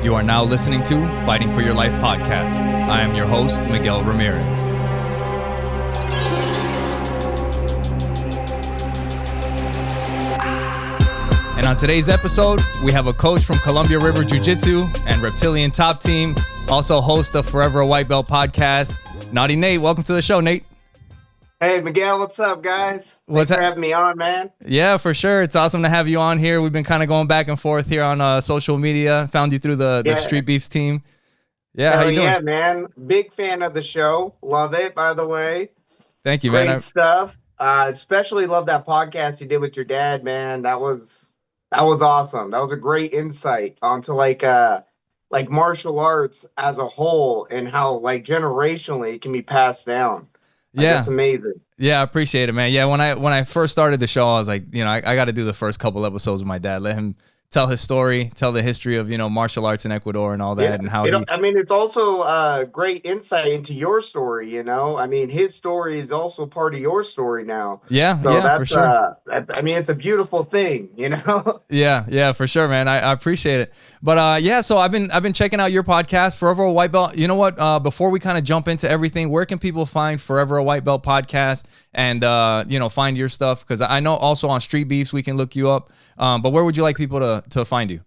You are now listening to Fighting for Your Life podcast. I am your host, Miguel Ramirez. And on today's episode, we have a coach from Columbia River Jiu-Jitsu and Reptilian Top Team, also host of Forever a White Belt podcast, Naughty Nate. Welcome to the show, Nate. Hey, Miguel, what's up, guys? Thanks for having me on, man. Yeah, for sure. It's awesome to have you on here. We've been kind of going back and forth here on social media. Found you through the Street Beefs team. Yeah, how you doing? Yeah, man. Big fan of the show. Love it, by the way. Thank you, man. Great stuff. Especially love that podcast you did with your dad, man. That was awesome. That was a great insight onto like martial arts as a whole and how like generationally it can be passed down. Yeah, that's amazing. Yeah, I appreciate it, man. Yeah, when I first started the show, I was like, I got to do the first couple episodes with my dad. Let him tell his story, tell the history of martial arts in Ecuador and all that, and how. It's also a great insight into your story. His story is also part of your story now. Yeah, so that's, for sure. It's a beautiful thing, Yeah, for sure, man. I appreciate it. But so I've been checking out your podcast, Forever a White Belt. You know what? Before we kind of jump into everything, where can people find Forever a White Belt podcast and find your stuff? Because I know also on Street Beefs we can look you up. But where would you like people to find you?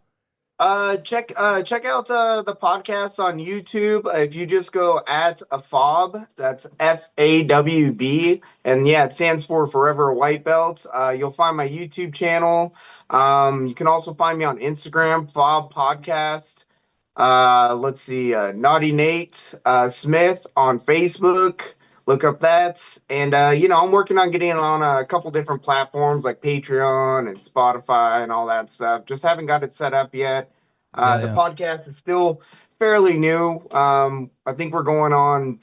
Check out the podcast on YouTube. If you just go at AFAWB, that's FAWB, and it stands for Forever a White Belt. You'll find my YouTube channel. You can also find me on Instagram, FAWB Podcast. Let's see, Naughty Nate Smith on Facebook. Look up that. And, I'm working on getting on a couple different platforms like Patreon and Spotify and all that stuff. Just haven't got it set up yet. The podcast is still fairly new. I think we're going on,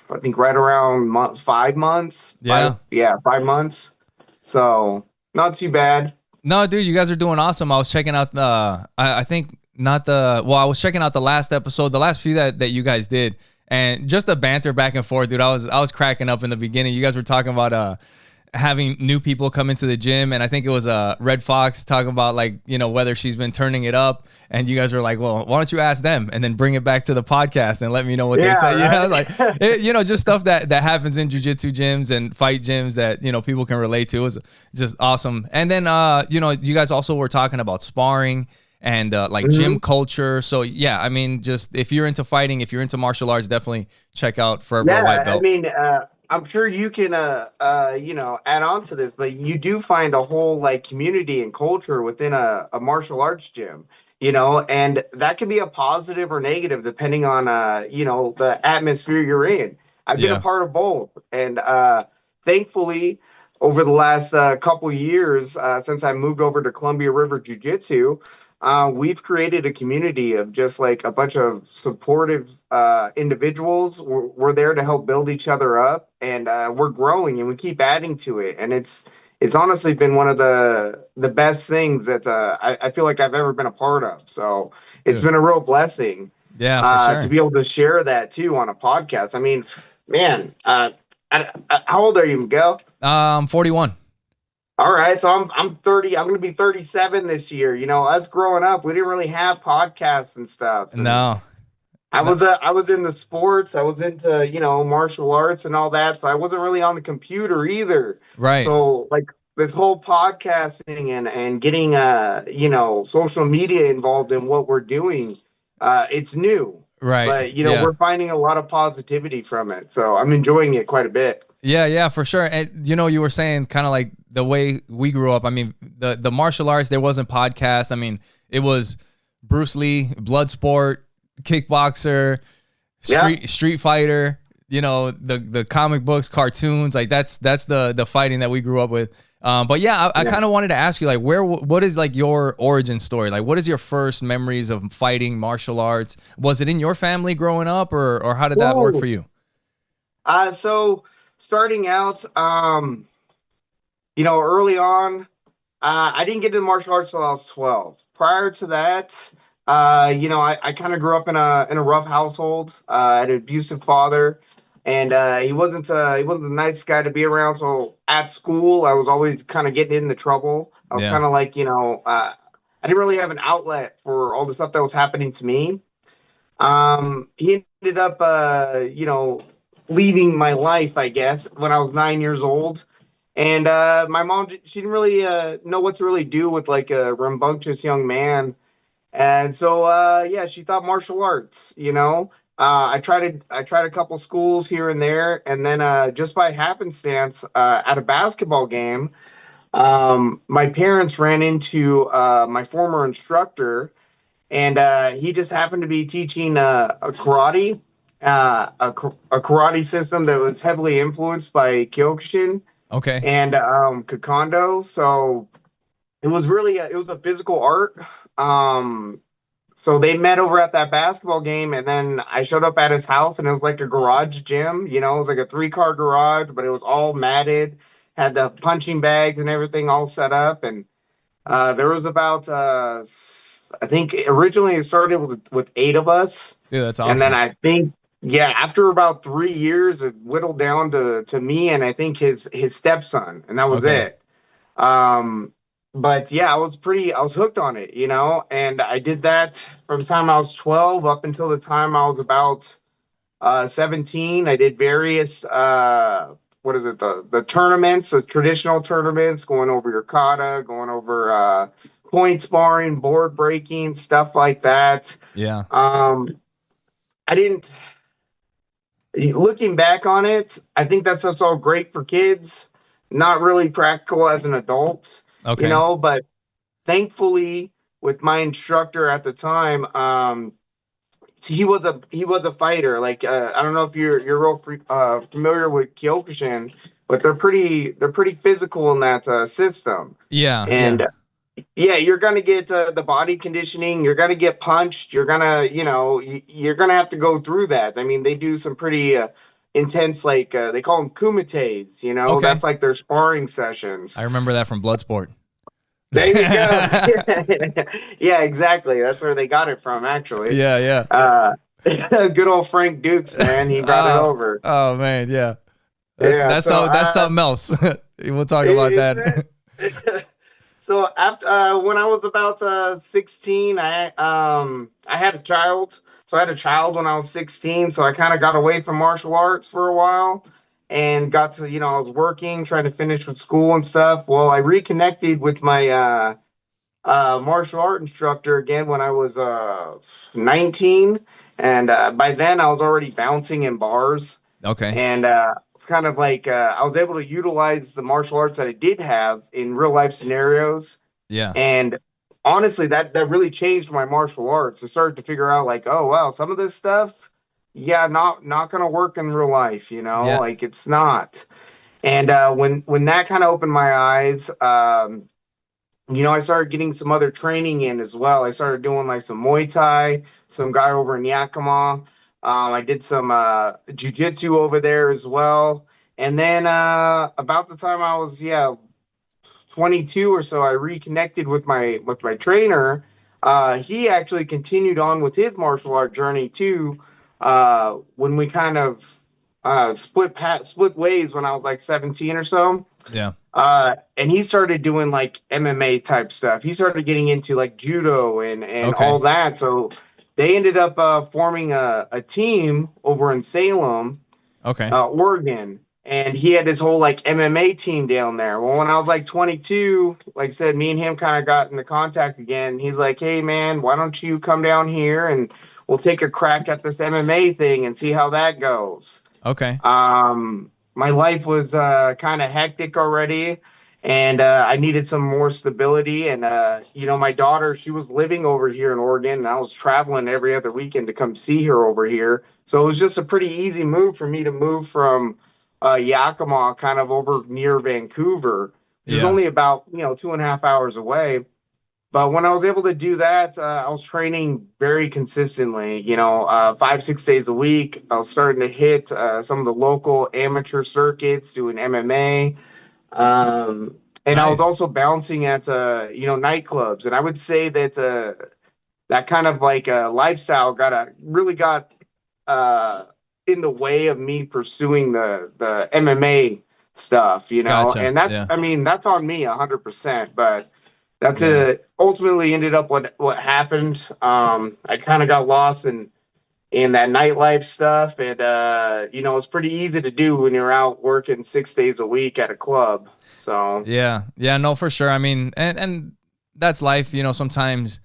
right around 5 months. Yeah. 5 months. So not too bad. No, dude, you guys are doing awesome. I was checking out I was checking out the last episode, the last few that you guys did. And just the banter back and forth, dude. I was cracking up in the beginning. You guys were talking about having new people come into the gym, and I think it was Red Fox talking about whether she's been turning it up, and you guys were like, well, why don't you ask them and then bring it back to the podcast and let me know what they say. Right? Just stuff that happens in jiu-jitsu gyms and fight gyms that people can relate to. It was just awesome. And then you guys also were talking about sparring and gym culture. So just if you're into fighting, if you're into martial arts, definitely check out Forever a White Belt. I'm sure you can add on to this, but you do find a whole community and culture within a martial arts gym, and that can be a positive or negative depending on the atmosphere you're in. I've been a part of both, and thankfully over the last couple years since I moved over to Columbia River Jiu-Jitsu, we've created a community of just a bunch of supportive individuals. We're there to help build each other up, and we're growing and we keep adding to it. And it's honestly been one of the best things that I feel like I've ever been a part of. So it's been a real blessing. Yeah, for sure. To be able to share that too on a podcast. I mean, man, how old are you, Miguel? 41. All right, so I'm 30. I'm going to be 37 this year. Us growing up, we didn't really have podcasts and stuff. And no. I was in the sports. I was into, martial arts and all that. So I wasn't really on the computer either. Right. So this whole podcasting and getting, social media involved in what we're doing, it's new. Right. But, we're finding a lot of positivity from it. So I'm enjoying it quite a bit. Yeah, for sure. And, you were saying kind of like the way we grew up. I mean, the martial arts, there wasn't podcasts. I mean, it was Bruce Lee, Bloodsport, kickboxer, street fighter, the comic books, cartoons, that's the fighting that we grew up with. But I kind of wanted to ask you, what is your origin story? What is your first memories of fighting martial arts? Was it in your family growing up or how did that work for you? So starting out, early on, I didn't get into martial arts till I was 12. Prior to that, I kind of grew up in a rough household. I had an abusive father, and he wasn't the nicest guy to be around. So at school, I was always kind of getting into trouble. I was kind of I didn't really have an outlet for all the stuff that was happening to me. He ended up, leaving my life, I guess, when I was 9 years old. And my mom, she didn't really know what to really do with like a rambunctious young man. And so, yeah, she thought martial arts, you know. I tried a couple schools here and there, and then just by happenstance, at a basketball game, my parents ran into my former instructor, and he just happened to be teaching a karate, a karate system that was heavily influenced by Kyokushin Okay. and Kokondo. So it was really it was a physical art. Um, so they met over at that basketball game, and then I showed up at his house, and it was like a garage gym. You know, it was like a three-car garage, but it was all matted, had the punching bags and everything all set up, and there was about I think originally it started with 8 of us, Dude, that's and then awesome. I think yeah, after about 3 years, it whittled down to me and I think his stepson, and that was Okay. it. Um, but yeah, I was hooked on it, you know, and I did that from the time I was 12 up until the time I was about 17. I did various what is it, the tournaments, the traditional tournaments, going over your kata, going over point sparring, board breaking, stuff like that. Yeah. Um, I didn't Looking back on it, I think that stuff's all great for kids, not really practical as an adult, you Okay. know, but thankfully with my instructor at the time, he was a fighter. Like I don't know if you're real familiar with Kyokushin, but they're pretty physical in that system. Yeah. Yeah. And yeah, you're gonna get the body conditioning. You're gonna get punched. You're gonna, you're gonna have to go through that. I mean, they do some pretty intense, like they call them kumites. You know, Okay. that's like their sparring sessions. I remember that from Bloodsport. There you go. Yeah. Yeah, exactly. That's where they got it from, actually. Yeah. Uh, good old Frank Dukes, man. He brought it Oh, over. oh man. Yeah. Yeah. So That's something else. We'll talk about that. it, so after when I was about 16, I had a child. So I had a child when I was 16. So I kind of got away from martial arts for a while and got to, I was working, trying to finish with school and stuff. Well, I reconnected with my martial art instructor again when I was 19. And by then I was already bouncing in bars. Okay. And it's kind of like I was able to utilize the martial arts that I did have in real life scenarios. Yeah. And honestly, that really changed my martial arts. I started to figure out like, oh wow, some of this stuff, yeah, not gonna work in real life, you know, Yeah. like it's not. And when that kind of opened my eyes, I started getting some other training in as well. I started doing like some Muay Thai, some guy over in Yakima. I did some jujitsu over there as well. And then about the time I was 22 or so, I reconnected with my trainer. He actually continued on with his martial art journey too. When we kind of split ways when I was like 17 or so. Yeah. And he started doing like MMA type stuff. He started getting into like judo and all Okay. that. So they ended up forming a team over in Salem, Okay. Oregon. And he had his whole like MMA team down there. Well, when I was like 22, like I said, me and him kind of got into contact again. He's like, hey, man, why don't you come down here and we'll take a crack at this MMA thing and see how that goes. Okay. My life was kind of hectic already, and I needed some more stability. And my daughter, she was living over here in Oregon, and I was traveling every other weekend to come see her over here. So it was just a pretty easy move for me to move from Yakima, kind of over near Vancouver, which is Yeah. only about 2.5 hours away. But when I was able to do that, I was training very consistently, 5, 6 days a week. I was starting to hit some of the local amateur circuits doing MMA. Um, and I was Nice. also bouncing at, nightclubs. And I would say that that kind of like lifestyle really got uh, in the way of me pursuing the MMA stuff, Gotcha. and that's, Yeah. I mean, that's on me 100%. But That's Yeah. ultimately ended up what happened. I kind of got lost in that nightlife stuff, and it's pretty easy to do when you're out working 6 days a week at a club. So Yeah. Yeah, no, for sure. I mean, and that's life, sometimes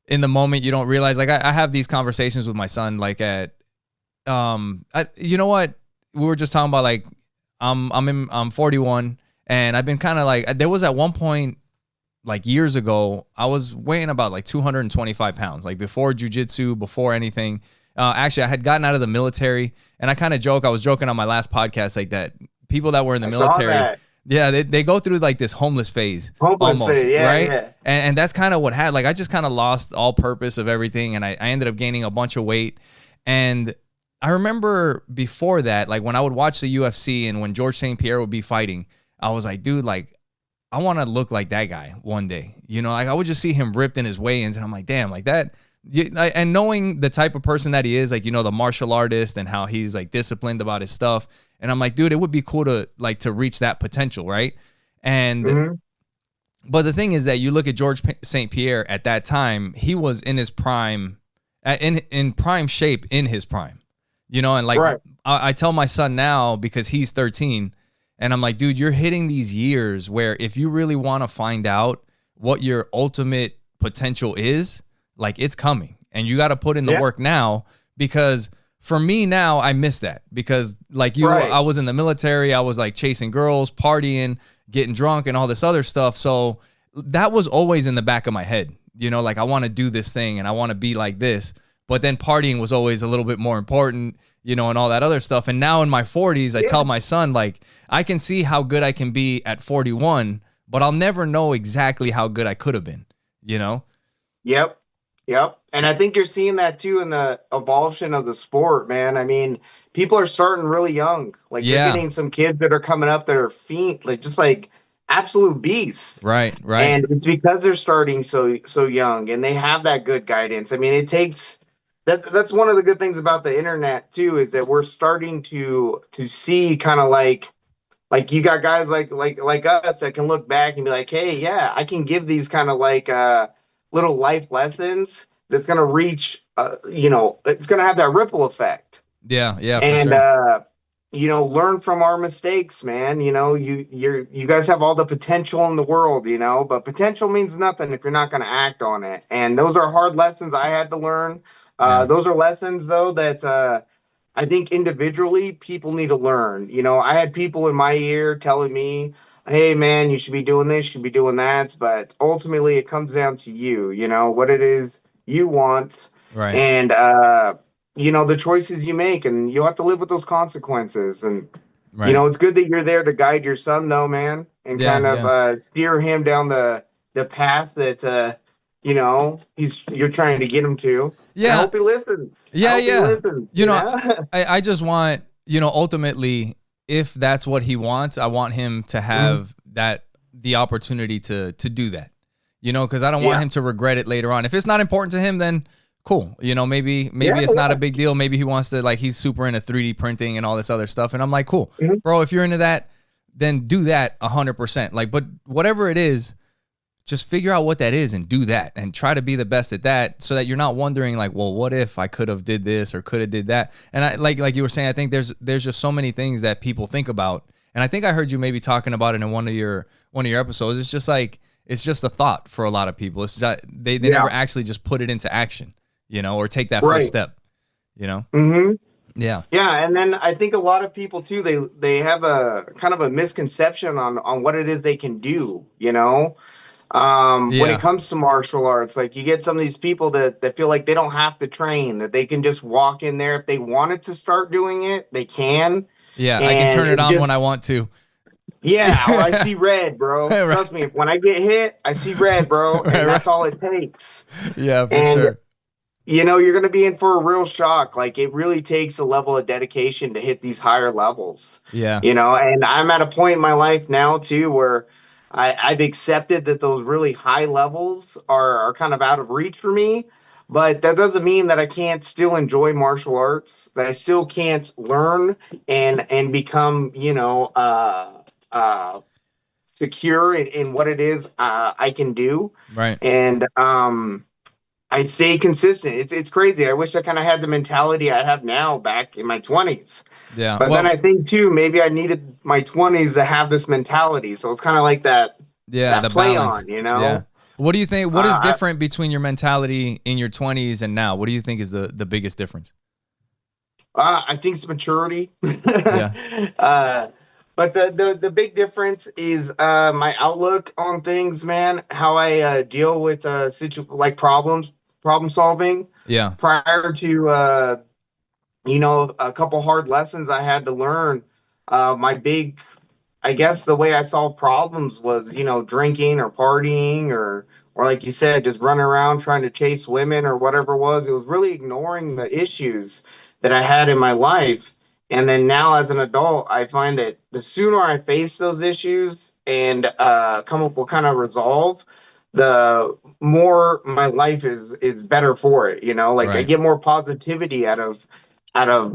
in the moment you don't realize, like I have these conversations with my son, like you know what? We were just talking about, like, I'm 41, and I've been kind of like, there was at one point, like years ago, I was weighing about like 225 pounds, like before jujitsu, before anything. Actually, I had gotten out of the military, and I was joking on my last podcast, like that people that were in the I saw military, that yeah, they go through like this homeless phase homeless almost, thing. Yeah, right? yeah, And that's kind of what had, like, I just kind of lost all purpose of everything, and I ended up gaining a bunch of weight. And I remember before that, like when I would watch the UFC and when George St. Pierre would be fighting, I was like, dude, like, I want to look like that guy one day. Like I would just see him ripped in his weigh-ins, and I'm like, damn, like that. And knowing the type of person that he is, like, the martial artist and how he's like disciplined about his stuff. And I'm like, dude, it would be cool to reach that potential, right? And hmm but the thing is that you look at George St. Pierre at that time, he was in his prime, in prime shape in his prime, and like right. I tell my son now, because he's 13, and I'm like, dude, you're hitting these years where if you really want to find out what your ultimate potential is, like, it's coming, and you got to put in the Yeah, work now. Because for me now, I miss that, because like you, right. I was in the military, I was like chasing girls, partying, getting drunk, and all this other stuff. So that was always in the back of my head, like I want to do this thing and I want to be like this. But then partying was always a little bit more important, and all that other stuff. And now in my 40s, I Yeah. tell my son, like, I can see how good I can be at 41, but I'll never know exactly how good I could have been. Yep. Yep. And I think you're seeing that too in the evolution of the sport, man. I mean, people are starting really young. Like you're Yeah. getting some kids that are coming up that are fiend, like just like absolute beasts. Right. Right. And it's because they're starting so young and they have that good guidance. I mean, it takes that's one of the good things about the internet too, is that we're starting to see kind of like you got guys like us that can look back and be like, hey, yeah, I can give these kind of like little life lessons that's gonna reach it's gonna have that ripple effect. Yeah. Yeah, for And sure. learn from our mistakes, man. You guys have all the potential in the world, but potential means nothing if you're not gonna act on it. And those are hard lessons I had to learn. Yeah. Those are lessons though that I think individually people need to learn. I had people in my ear telling me, hey, man, you should be doing this, you should be doing that. But ultimately, it comes down to you, what it is you want Right. and, the choices you make. And you'll have to live with those consequences. And, Right. it's good that you're there to guide your son, though, man, and Yeah. kind of Yeah. steer him down the path that, you're trying to get him to. And I Yeah. hope he listens. I Yeah. hope he Yeah. listens, You know, I just want, ultimately, if that's what he wants, I want him to Mhm. have the opportunity to do that, because I don't want Yeah. him to regret it later on. If it's not important to him, then cool. Maybe Yeah, it's not a yeah. big deal. Maybe he wants to, like, he's super into 3D printing and all this other stuff. And I'm like, cool, Mhm. bro, if you're into that, then do that 100%. Like, but whatever it is, just figure out what that is and do that and try to be the best at that, so that you're not wondering, like, well, what if I could have did this or could have did that. And I, like you were saying, I think there's just so many things that people think about. And I think I heard you maybe talking about it in one of your episodes. It's just like, it's just a thought for a lot of people. It's just, they Yeah. never actually just put it into action, or take that first Right. step, hmm Yeah. Yeah, and then I think a lot of people too, they have a kind of a misconception on what it is they can do, when it Yeah. comes to martial arts. Like you get some of these people that feel like they don't have to train, that they can just walk in there. If they wanted to start doing it, they can. Yeah. I can And turn it it on when I just, want to. yeah, or I Yeah. see red, bro. Right. Trust me, if when I get hit, I see red, bro, Right. and that's Right. all it takes. Yeah, for And sure. you're going to be in for a real shock. Like it really takes a level of dedication to hit these higher levels, Yeah. and I'm at a point in my life now too, where I've accepted that those really high levels are kind of out of reach for me. But that doesn't mean that I can't still enjoy martial arts, that I still can't learn and become, uh, secure in what it is I can do, Right. and I stay consistent. It's crazy. I wish I kind of had the mentality I have now back in my 20s. Yeah. But then Well, I think too, maybe I needed my 20s to have this mentality. So it's kind of like yeah, that the play balance. on, you Yeah. know. What do you think? What is Uh, different between your mentality in your 20s and now? What do you think is the biggest difference? I think it's maturity. Yeah. uh, but the big difference is my outlook on things, man. How I deal with like problem solving. Yeah. Prior to a couple hard lessons I had to learn. My big I guess the way I solved problems was, drinking or partying or like you said, just running around trying to chase women or whatever it was. It was really ignoring the issues that I had in my life. And then now as an adult, I find that the sooner I face those issues and come up with kind of resolve, the more my life is better for it. Like I Right. get more positivity out of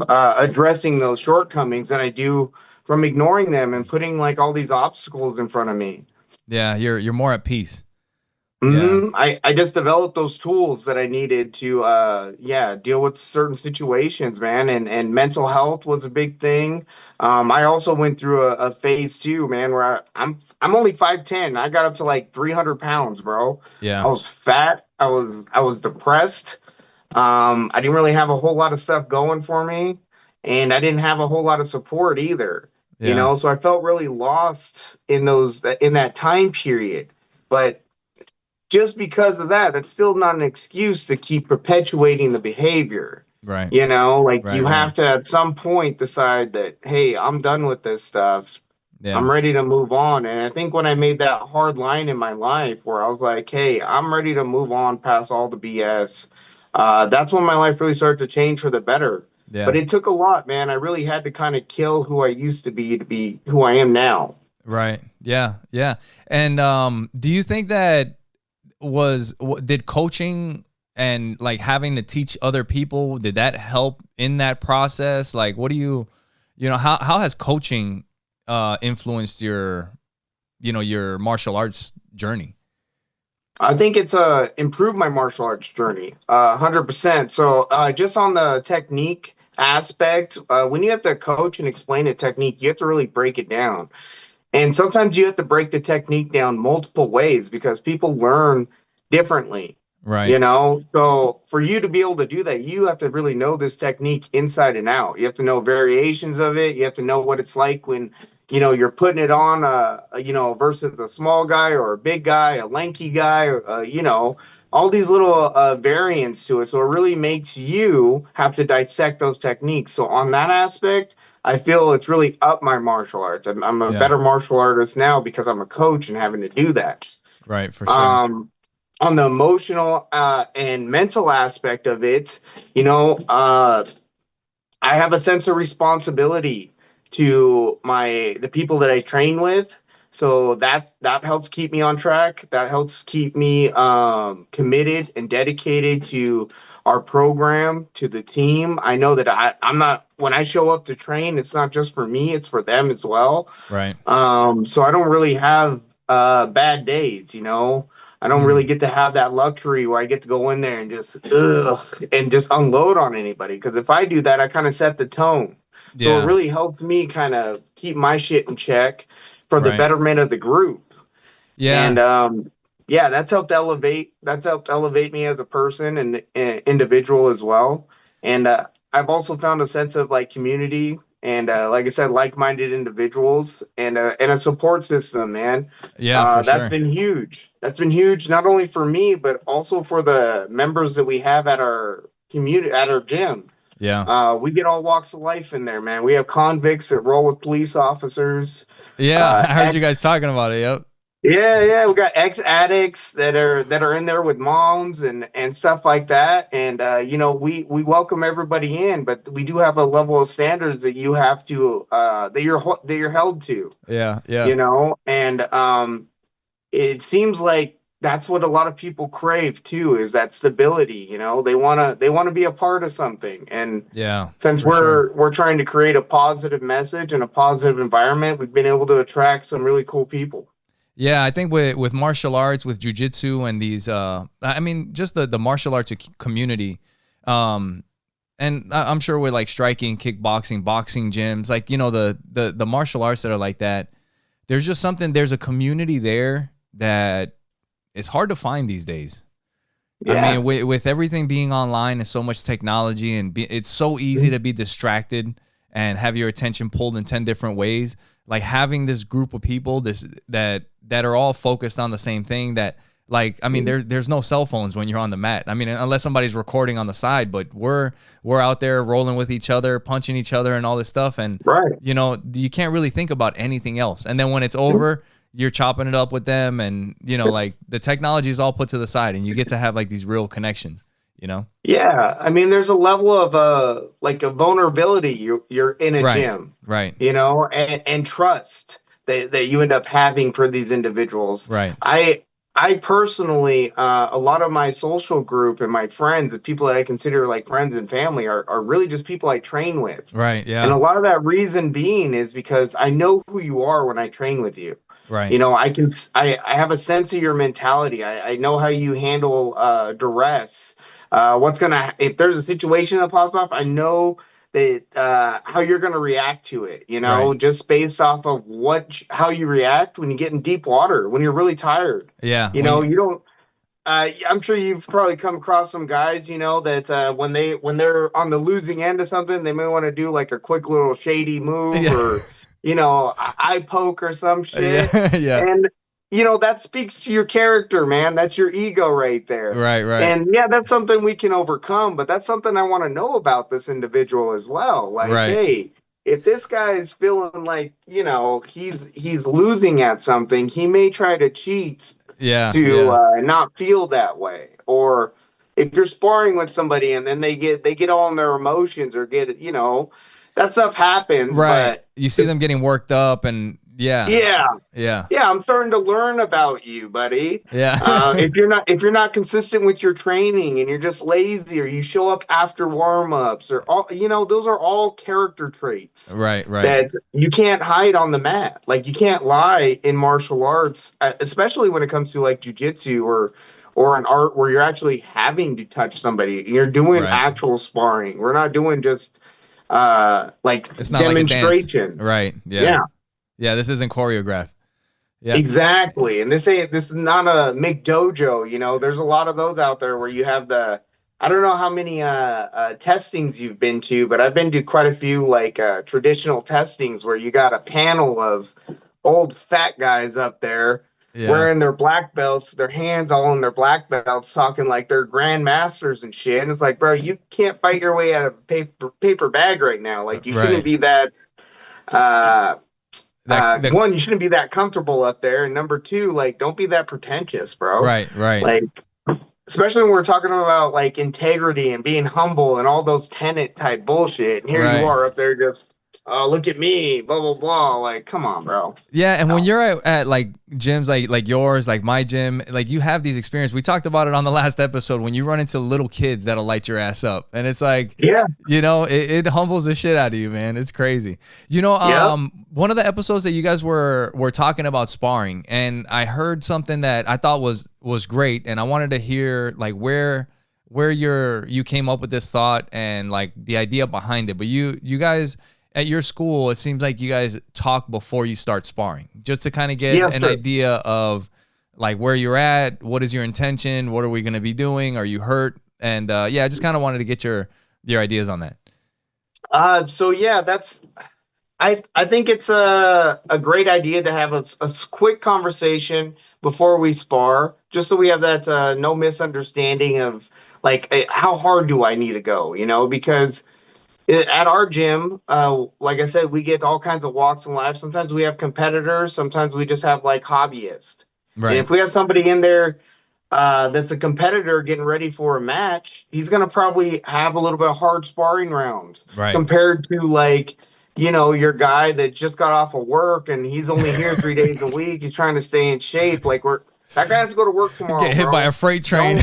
addressing those shortcomings than I do from ignoring them and putting like all these obstacles in front of me. Yeah. You're more at peace. Yeah. I just developed those tools that I needed to deal with certain situations, man. And mental health was a big thing. I also went through a phase too, man, where I'm only 5'10". I got up to like 300 pounds, bro. I Yeah. was fat. I was depressed. I didn't really have a whole lot of stuff going for me, and I didn't have a whole lot of support either. Yeah. So I felt really lost in that time period. But just because of that, that's still not an excuse to keep perpetuating the behavior. Right. Like Right. you Right. have to at some point decide that, hey, I'm done with this stuff. Yeah. I'm ready to move on. And I think when I made that hard line in my life where I was like, hey, I'm ready to move on past all the BS, that's when my life really started to change for the better. But Yeah. it took a lot, man. I really had to kind of kill who I used to be who I am now. Right. Yeah. Yeah. And do you think that did coaching and like having to teach other people, did that help in that process? Like, what do how has coaching influenced your martial arts journey? I think it's improved my martial arts journey, 100%. So just on the technique aspect, when you have to coach and explain a technique, you have to really break it down. And sometimes you have to break the technique down multiple ways because people learn differently, Right. So for you to be able to do that, you have to really know this technique inside and out. You have to know variations of it. You have to know what it's like when, you're putting it on, versus a small guy or a big guy, a lanky guy, or, all these little variants to it. So it really makes you have to dissect those techniques. So on that aspect, I feel it's really up my martial arts. I'm a Yeah. better martial artist now because I'm a coach and having to do that. Right. For sure. Um, on the emotional and mental aspect of it, I have a sense of responsibility to the people that I train with. So that helps keep me on track. That helps keep me committed and dedicated to our program, to the team. I know that I'm not when I show up to train, it's not just for me, it's for them as well. Right. So I don't really have bad days. I don't really Mm. get to have that luxury where I get to go in there and just unload on anybody. Because if I do that, I kind of set the tone. So it Yeah. really helps me kind of keep my shit in check for the Right. betterment of the group. And Yeah. yeah, that's helped elevate me as a person and individual as well. And I've also found a sense of like community and like I said, like-minded individuals and a support system, man. Yeah. For That's sure. been huge. That's been huge, not only for me, but also for the members that we have at our community, at our gym. Yeah. We get all walks of life in there, man. We have convicts that roll with police officers, Yeah. I heard you ex guys talking about it. Yep. yeah, we got ex addicts that are in there with moms and stuff like that. And we welcome everybody in, but we do have a level of standards that you have to that you're held to, Yeah. Yeah. and it seems like that's what a lot of people crave too, is that stability. They want to be a part of something. And Yeah. since For sure. we're trying to create a positive message and a positive environment, we've been able to attract some really cool people. Yeah, I think with martial arts, with jujitsu, and these, I mean, just the martial arts community, um, and I'm sure with like striking, kickboxing, boxing gyms, like the martial arts that are like that. There's just something. There's a community there that is hard to find these days. I Yeah. mean, with everything being online and so much technology, and it's so easy to be distracted and have your attention pulled in 10 different ways. Like having this group of people, that are all focused on the same thing. That, like, I mean, there's no cell phones when you're on the mat. I mean, unless somebody's recording on the side, but we're out there rolling with each other, punching each other, and all this stuff. And Right. you can't really think about anything else. And then when it's over, you're chopping it up with them, and like the technology is all put to the side, and you get to have like these real connections. Yeah, I mean, there's a level of like a vulnerability you're in a Right, gym, right, and trust that you end up having for these individuals. right, I personally, a lot of my social group and my friends, the people that I consider like friends and family, are really just people I train with. right. And Yeah, a lot of that reason being is because I know who you are when I train with you. right. I have a sense of your mentality. I know how you handle duress. If there's a situation that pops off, I know that how you're gonna react to it, Right. just based off of how you react when you get in deep water, when you're really tired. Yeah. When you, You don't I'm sure you've probably come across some guys, that when they're on the losing end of something, they may want to do like a quick little shady move, yeah, or eye poke or some shit. yeah, yeah. And that speaks to your character, man. That's your ego right there. Right, right, And yeah, that's something we can overcome, but that's something I want to know about this individual as well. Like, right. hey, if this guy is feeling like, he's losing at something, he may try to cheat Yeah, to yeah. not feel that way. Or if you're sparring with somebody and then they get all in their emotions, or that stuff happens. Right. But You see them getting worked up, and yeah, yeah, yeah, yeah, I'm starting to learn about you, buddy. yeah. If you're not consistent with your training, and you're just lazy, or you show up after warm-ups, or all, those are all character traits Right, right. that you can't hide on the mat. Like, you can't lie in martial arts, especially when it comes to like jujitsu, or an art where you're actually having to touch somebody. You're doing Right. actual sparring. We're not doing just like It's not like a dance. demonstration. Right. Yeah. Yeah. Yeah, this isn't choreographed. Yeah. Exactly. And this is not a McDojo, there's a lot of those out there where you have I don't know how many testings you've been to, but I've been to quite a few like traditional testings where you got a panel of old fat guys up there Yeah. wearing their black belts, their hands all in their black belts, talking like they're grandmasters and shit. And it's like, bro, you can't fight your way out of a paper bag right now. Like, you shouldn't Right. be that That one, you shouldn't be that comfortable up there, and number two, like, don't be that pretentious, bro. right, right. Like, especially when we're talking about like integrity and being humble and all those tenet type bullshit. And here Right. you are up there just, oh, look at me, blah blah blah. Like, come on, bro. Yeah, and when you're at like gyms like yours, like my gym, like you have these experiences. We talked about it on the last episode when you run into little kids that'll light your ass up, and it's like, Yeah. it humbles the shit out of you, man. It's crazy. One of the episodes that you guys were talking about sparring, and I heard something that I thought was great, and I wanted to hear like where you came up with this thought and like the idea behind it. But you guys at your school, it seems like you guys talk before you start sparring, just to kind of get Yes, an sir. idea of like where you're at, what is your intention, what are we going to be doing, are you hurt, and I just kind of wanted to get your ideas on that. So yeah, I think it's a great idea to have a quick conversation before we spar, just so we have that no misunderstanding of like, how hard do I need to go, because at our gym, like I said, we get all kinds of walks in life. Sometimes we have competitors, sometimes we just have like hobbyists. And Right. if we have somebody in there that's a competitor getting ready for a match, he's going to probably have a little bit of hard sparring rounds Right. compared to like, your guy that just got off of work and he's only here 3 days a week. He's trying to stay in shape. Like, that guy has to go to work tomorrow. Get hit bro. by a freight train.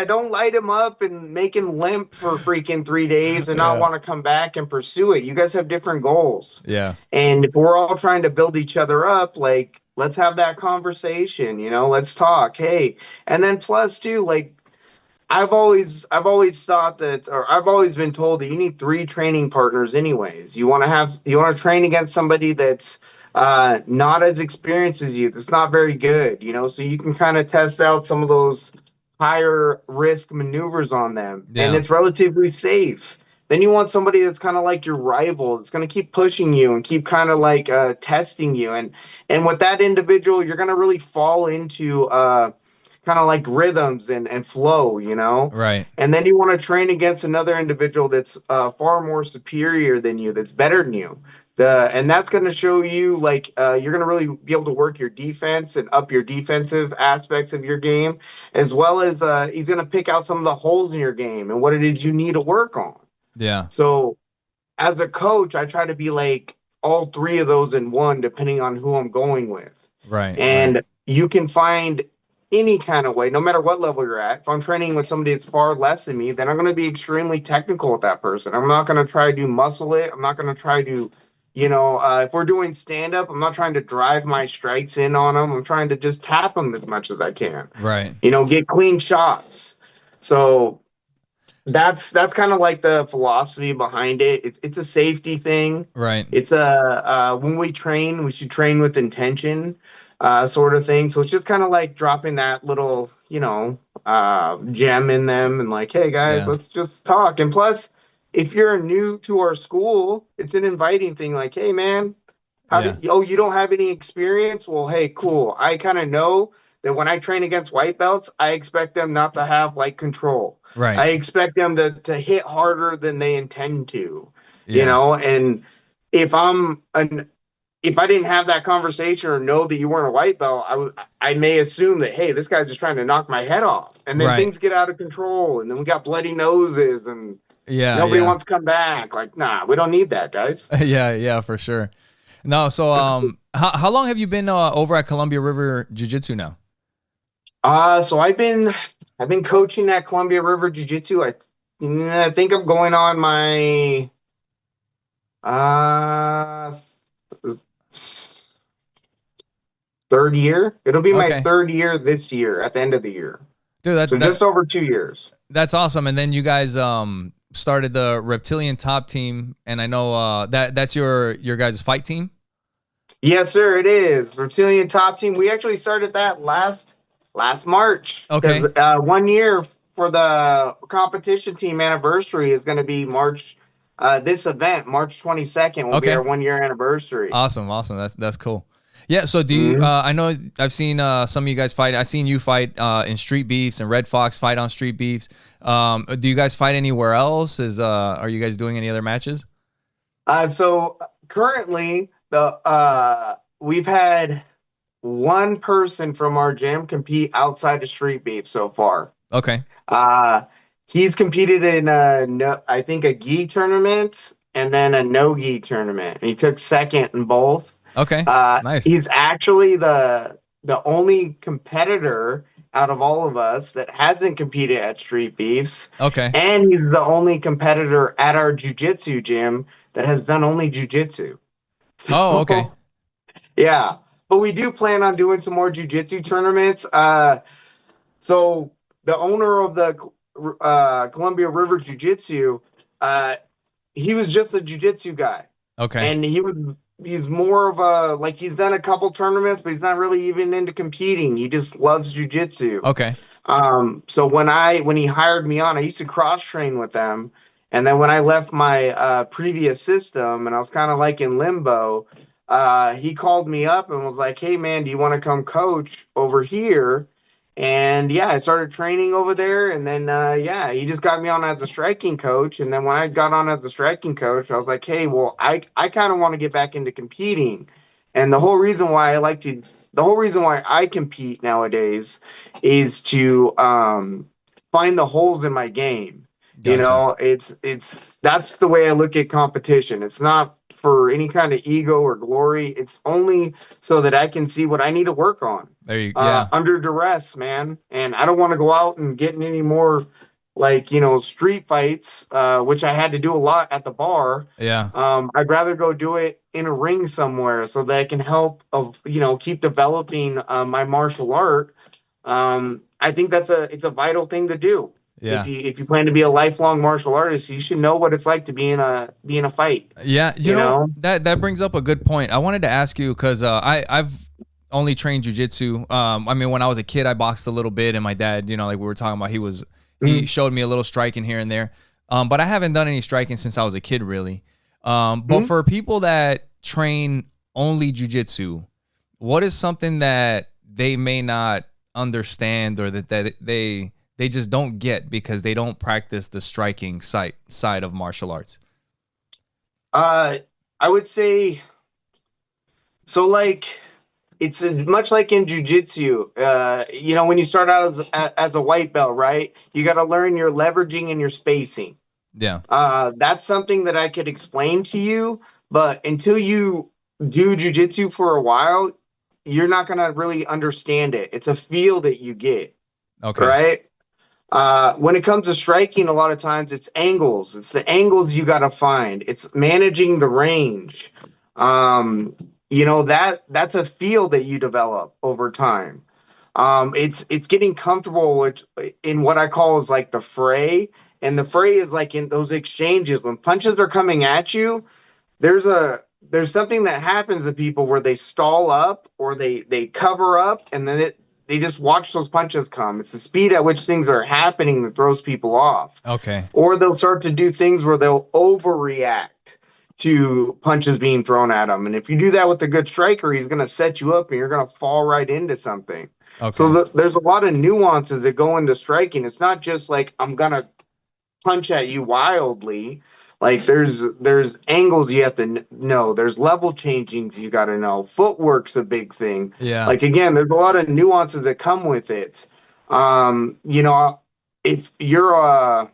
Don't light him up and make him limp for freaking 3 days and not Yeah. want to come back and pursue it. You guys have different goals. Yeah. And if we're all trying to build each other up, like, let's have that conversation, let's talk. Hey, and then plus too, like I've always thought that, or I've always been told that you need three training partners anyways. You want to train against somebody that's not as experienced as you, that's not very good, so you can kind of test out some of those higher risk maneuvers on them, and Yeah. it's relatively safe. Then you want somebody that's kind of like your rival, that's going to keep pushing you and keep kind of like testing you, and with that individual, you're going to really fall into kind of like rhythms and flow, Right. and then you want to train against another individual that's far more superior than you, that's better than you. And that's going to show you like you're going to really be able to work your defense and up your defensive aspects of your game, as well as he's going to pick out some of the holes in your game and what it is you need to work on. Yeah. So as a coach, I try to be like all three of those in one, depending on who I'm going with. Right. Right. And you can find any kind of way, no matter what level you're at. If I'm training with somebody that's far less than me, then I'm going to be extremely technical with that person. I'm not going to try to muscle it. I'm not going to try to, if we're doing stand up, I'm not trying to drive my strikes in on them. I'm trying to just tap them as much as I can, Right. get clean shots. So that's kind of like the philosophy behind it. It's a safety thing. Right. It's a when we train, we should train with intention, sort of thing. So it's just kind of like dropping that little, gem in them, and like, hey guys, Yeah. let's just talk. And plus, if you're new to our school, it's an inviting thing. Like, hey man, Yeah. you don't have any experience? Well, hey, cool. I kind of know that when I train against white belts, I expect them not to have like control. Right. I expect them to hit harder than they intend to, Yeah. and if if I didn't have that conversation or know that you weren't a white belt, I may assume that, hey, this guy's just trying to knock my head off. And then Right. things get out of control, and then we got bloody noses, and Yeah. nobody Yeah. wants to come back. Like, nah, we don't need that, guys. Yeah. Yeah. For sure. No. So, how long have you been over at Columbia River Jiu Jitsu now? So I've been coaching at Columbia River Jiu Jitsu. I think I'm going on my uh third year. It'll be my Okay. third year this year at the end of the year. Dude, So just over 2 years. that's awesome. And then you guys started the Reptilian top team, and I know that's your guys' fight team. Yes, sir, it is. Reptilian top team. We actually started that last March. Okay. Because 1 year for the competition team anniversary is going to be March. This event, March 22nd, will be Okay. our 1 year anniversary. Awesome. Awesome. That's cool. Yeah. So do you? Mhm. I know I've seen some of you guys fight. I've seen you fight in Street Beefs, and Red Fox fight on Street Beefs. Do you guys fight anywhere else? Are you guys doing any other matches? So currently, we've had one person from our gym compete outside of Street Beef so far. Okay. Uh, he's competed in no, I think a gi tournament and then a no gi tournament, and he took second in both. Okay. Nice. He's actually the only competitor out of all of us that hasn't competed at Street Beefs, Okay. and he's the only competitor at our jujitsu gym that has done only jujitsu. Oh, okay. Yeah, but we do plan on doing some more jujitsu tournaments. So the owner of the Columbia River Jiu-Jitsu, he was just a jiu-jitsu guy. Okay. And he's more of a, like, he's done a couple tournaments, but he's not really even into competing. He just loves jiu-jitsu. Okay. So when he hired me on, I used to cross train with them. And then when I left my previous system and I was kind of like in limbo, he called me up and was like, hey man, do you want to come coach over here? And yeah, I started training over there, and then yeah, he just got me on as a striking coach. And then when I got on as a striking coach, I was like, hey, well, I kind of want to get back into competing. And the whole reason why I compete nowadays is to find the holes in my game. Gotcha. It's that's the way I look at competition. It's not for any kind of ego or glory. It's only so that I can see what I need to work on There you. Yeah. under duress, man. And I don't want to go out and get in any more like, street fights, which I had to do a lot at the bar. Yeah. I'd rather go do it in a ring somewhere so that I can help keep developing my martial art. I think it's a vital thing to do. If Yeah. you plan to be a lifelong martial artist, you should know what it's like to be in a fight. Yeah, You know? that brings up a good point. I wanted to ask you because I've only trained jujitsu. I mean, when I was a kid, I boxed a little bit, and my dad, like we were talking about, he Mhm. showed me a little striking here and there. But I haven't done any striking since I was a kid, really. But Mhm. for people that train only jujitsu, what is something that they may not understand or that they just don't get because they don't practice the striking side of martial arts? Uh, I would say so. Like, it's much like in jujitsu. When you start out as a white belt, right? You got to learn your leveraging and your spacing. Yeah. That's something that I could explain to you, but until you do jujitsu for a while, you're not gonna really understand it. It's a feel that you get, Okay. right? When it comes to striking, a lot of times it's angles. It's the angles you got to find. It's managing the range. That's a feel that you develop over time. It's getting comfortable in what I call is like the fray, and the fray is like in those exchanges when punches are coming at you. There's a there's something that happens to people where they stall up or they cover up, and then they just watch those punches come. It's the speed at which things are happening that throws people off. Okay. Or they'll start to do things where they'll overreact to punches being thrown at them. And if you do that with a good striker, he's going to set you up and you're going to fall right into something. So Okay. there's a lot of nuances that go into striking. It's not just like I'm going to punch at you wildly. Like there's angles you have to know. There's level changings you got to know. Footwork's a big thing. Yeah. Like again, there's a lot of nuances that come with it. If you're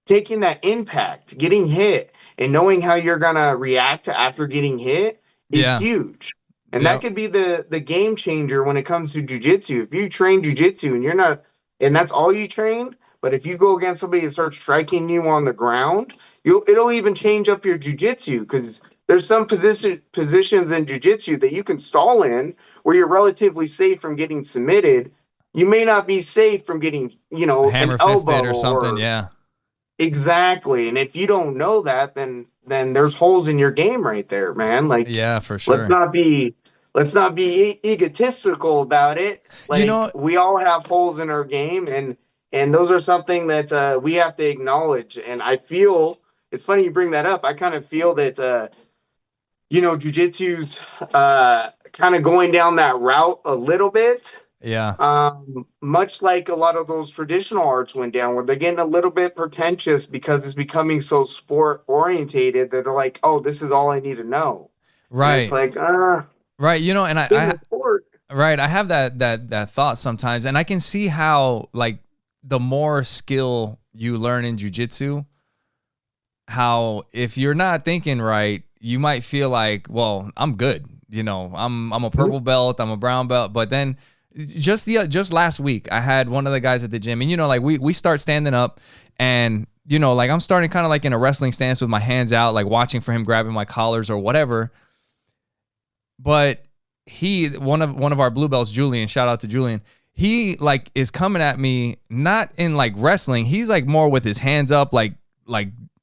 taking that impact, getting hit, and knowing how you're gonna react after getting hit is Yeah. huge. And that Yep. could be the game changer when it comes to jujitsu. If you train jujitsu and you're not, and that's all you train, but if you go against somebody that starts striking you on the ground, it'll even change up your jujitsu because there's some positions in jujitsu that you can stall in where you're relatively safe from getting submitted. You may not be safe from getting, an Hammer elbow fisted or something. or Yeah. exactly. And if you don't know that, then there's holes in your game right there, man. Like Yeah, for let's sure. not be let's not be egotistical about it. You Like know, we all have holes in our game, and those are something that we have to acknowledge. And I feel it's funny you bring that up. I kind of feel that jujitsu's kind of going down that route a little bit, yeah. much like a lot of those traditional arts went down, where they're getting a little bit pretentious because it's becoming so sport orientated that they're like, oh, this is all I need to know. And it's Right. like, Right. And in the sport. right, I have that thought sometimes, and I can see how like the more skill you learn in jujitsu, how if you're not thinking right, you might feel like, well, I'm good. I'm a purple belt, I'm a brown belt, but then just last week, I had one of the guys at the gym, and like we start standing up, and like I'm starting kind of like in a wrestling stance with my hands out, like watching for him grabbing my collars or whatever. But one of our blue belts, Julian, shout out to Julian. He like is coming at me not in like wrestling. He's like more with his hands up, like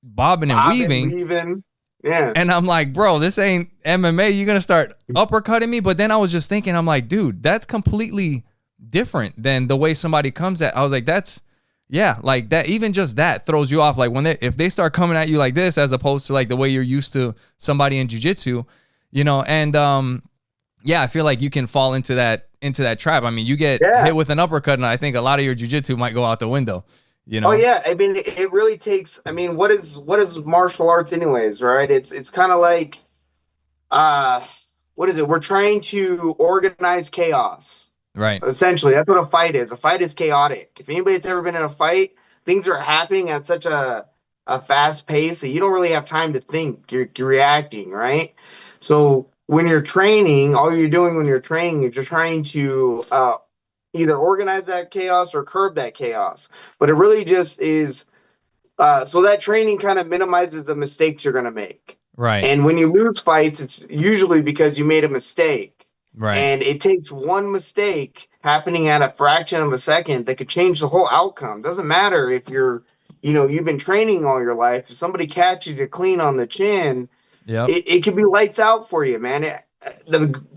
bobbing and Bob and weaving. weaving. Yeah. And I'm like, bro, this ain't MMA. You're gonna start uppercutting me. But then I was just thinking, I'm like, dude, that's completely different than the way somebody comes at. I was like, yeah, like that. Even just that throws you off. Like if they start coming at you like this, as opposed to like the way you're used to somebody in jujitsu, and yeah, I feel like you can fall into that trap. I mean, you get Yeah. hit with an uppercut, and I think a lot of your jujitsu might go out the window. Oh yeah. I mean, it really takes. I mean, what is martial arts, anyways? Right? It's kind of like, uh, what is it? We're trying to organize chaos. Right. Essentially, that's what a fight is. A fight is chaotic. If anybody's ever been in a fight, things are happening at such a fast pace that you don't really have time to think. You're reacting, right? So when you're training, all you're doing when you're training is you're trying to either organize that chaos or curb that chaos. But it really just is so that training kind of minimizes the mistakes you're going to make. Right. And when you lose fights, it's usually because you made a mistake. Right. And it takes one mistake happening at a fraction of a second that could change the whole outcome. Doesn't matter if you've been training all your life. If somebody catches you clean on the chin, Yep. it could be lights out for you, man.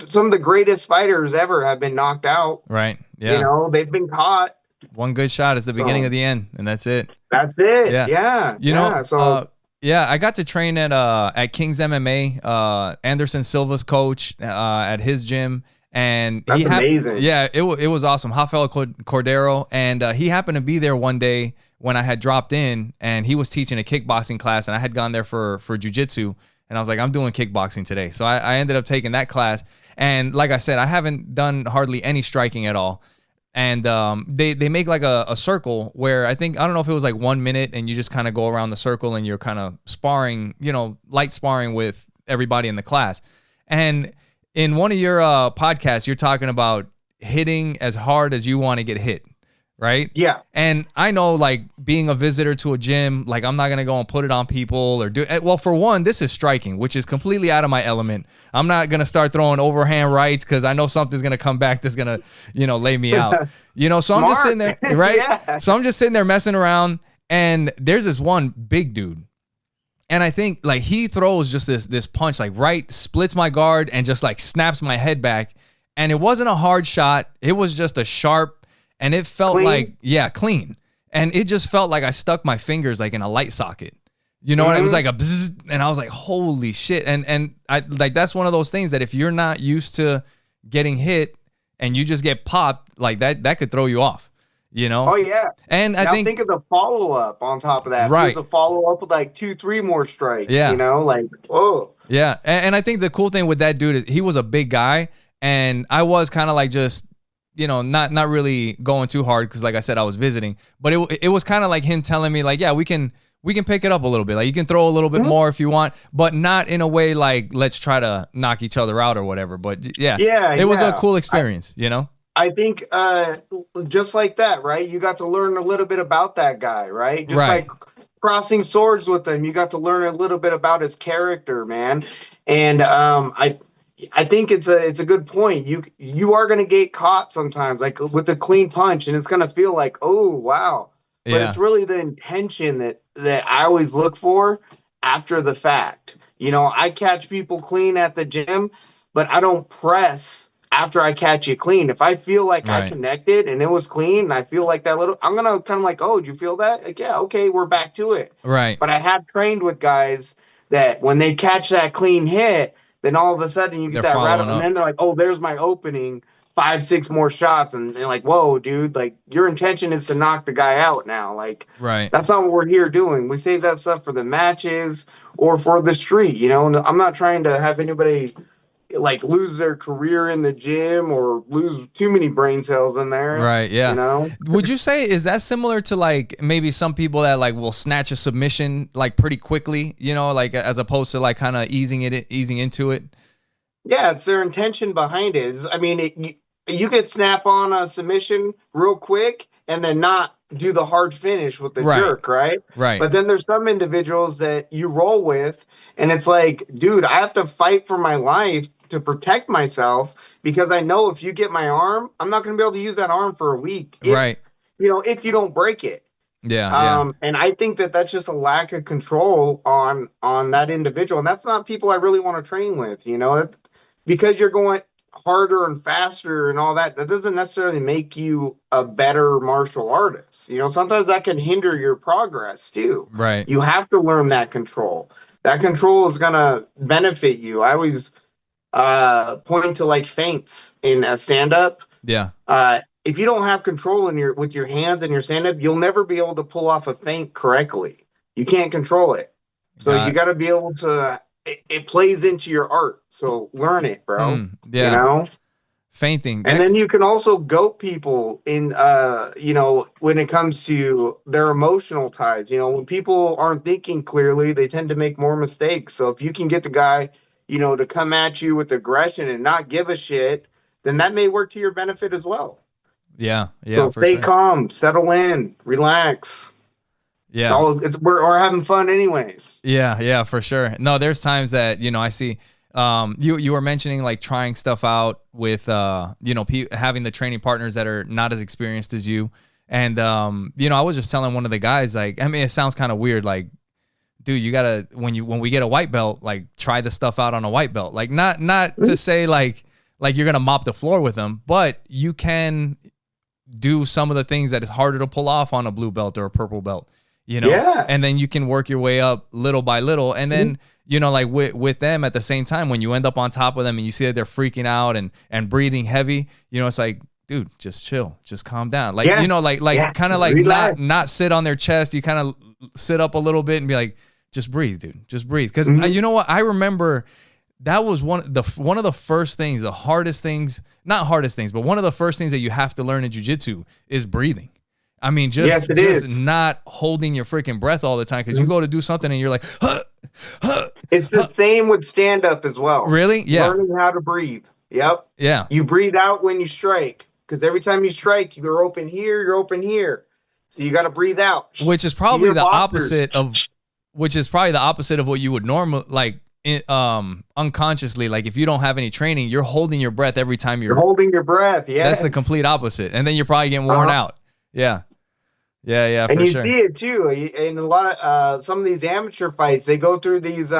Some of the greatest fighters ever have been knocked out. Right. Yeah. They've been caught. One good shot is the beginning of the end, and that's it. That's it. Yeah. Yeah. Yeah, I got to train at King's MMA, Anderson Silva's coach at his gym, and that's amazing. Yeah, it was awesome. Rafael Cordero, and he happened to be there one day when I had dropped in, and he was teaching a kickboxing class, and I had gone there for jiu-jitsu, and I was like, I'm doing kickboxing today, so I ended up taking that class, and like I said, I haven't done hardly any striking at all. And they make like a circle where I don't know if it was like 1 minute and you just kind of go around the circle and you're kind of sparring, light sparring with everybody in the class. And in one of your podcasts, you're talking about hitting as hard as you want to get hit, right? Yeah. And I know, like, being a visitor to a gym, like, I'm not going to go and put it on people or do it. Well, for one, this is striking, which is completely out of my element. I'm not going to start throwing overhand rights because I know something's going to come back that's going to, lay me out. So I'm just sitting there, right? Yeah. So I'm just sitting there messing around, and there's this one big dude. And I think, like, he throws just this punch, like, right, splits my guard and just, like, snaps my head back. And it wasn't a hard shot. It was just a sharp. And it felt clean. Clean. And it just felt like I stuck my fingers like in a light socket. And it was like a bzzz, and I was like, holy shit. And I like, that's one of those things that if you're not used to getting hit and you just get popped, like that could throw you off, Oh yeah. And now I think of the follow-up on top of that. Right. There's a follow-up with like 2-3 more strikes. Yeah. Like, whoa. Yeah. And I think the cool thing with that dude is he was a big guy, and I was kind of like just not really going too hard because, like I said, I was visiting. But it was kind of like him telling me, like, yeah, we can pick it up a little bit. Like, you can throw a little bit more if you want, but not in a way like let's try to knock each other out or whatever. But it was a cool experience, I think just like that, right? You got to learn a little bit about that guy, right? Just right. By crossing swords with him, you got to learn a little bit about his character, man. And I think it's a good point. You are going to get caught sometimes, like with a clean punch, and it's going to feel like, oh wow, but it's really the intention that I always look for after the fact. I catch people clean at the gym, but I don't press after I catch you clean. If I feel like I connected and it was clean, and I feel like that little, I'm gonna kind of like, oh, did you feel that? Like, yeah, okay, we're back to it. Right. But I have trained with guys that when they catch that clean hit, then all of a sudden you get that rattle, and then they're like, oh, there's my opening, 5-6 more shots. And they're like, whoa, dude, like, your intention is to knock the guy out now. Like, right. That's not what we're here doing. We save that stuff for the matches or for the street, And I'm not trying to have anybody like lose their career in the gym or lose too many brain cells in there. Right. Yeah. Would you say, is that similar to like maybe some people that like will snatch a submission like pretty quickly, like as opposed to like kind of easing into it? Yeah. It's their intention behind it. I mean, you could snap on a submission real quick and then not do the hard finish with the jerk. Right. Right. But then there's some individuals that you roll with and it's like, dude, I have to fight for my life to protect myself because I know if you get my arm, I'm not going to be able to use that arm for a week. If you don't break it. Yeah. And I think that that's just a lack of control on that individual. And that's not people I really want to train with, because you're going harder and faster and all that. That doesn't necessarily make you a better martial artist. Sometimes that can hinder your progress too. Right. You have to learn that control. That control is going to benefit you. I always point to like feints in a stand-up. Yeah. If you don't have control with your hands and your stand-up, you'll never be able to pull off a feint correctly. You can't control it. So you got to be able to. It plays into your art. So learn it, bro. Yeah. Feinting. And then you can also goat people in, when it comes to their emotional ties. When people aren't thinking clearly, they tend to make more mistakes. So if you can get the guy, to come at you with aggression and not give a shit, then that may work to your benefit as well. Yeah, yeah, So for stay sure. calm, settle in, relax. It's Yeah. all it's we're having fun anyways. Yeah, yeah, for sure. No, there's times that, I see you were mentioning like trying stuff out with having the training partners that are not as experienced as you. And I was just telling one of the guys, like, I mean, it sounds kind of weird, like, dude, you gotta, when we get a white belt, like, try the stuff out on a white belt. Like, not to say like you're gonna mop the floor with them, but you can do some of the things that is harder to pull off on a blue belt or a purple belt, Yeah. and then you can work your way up little by little. And then, like with them at the same time, when you end up on top of them and you see that they're freaking out and breathing heavy, it's like, dude, just chill, just calm down. Like, Yeah. like kind of like Relax. not sit on their chest. You kind of sit up a little bit and be like, just breathe, dude, just breathe. Cause you know what? I remember that was one of the first things, the hardest things, not hardest things, but one of the first things that you have to learn in jiu-jitsu is breathing. I mean, just not holding your freaking breath all the time, because you go to do something and you're like, huh, huh, It's the same with stand up as well. Really? Yeah. Learning how to breathe. Yep. Yeah. You breathe out when you strike, because every time you strike, you're open here, you're open here. So you got to breathe out. Which is probably the opposite of what you would normally like. Unconsciously, like if you don't have any training, you're holding your breath every time you're holding your breath. Yeah, that's the complete opposite, and then you're probably getting worn out. Yeah, yeah, and for you sure. see it too in a lot of some of these amateur fights. They go through these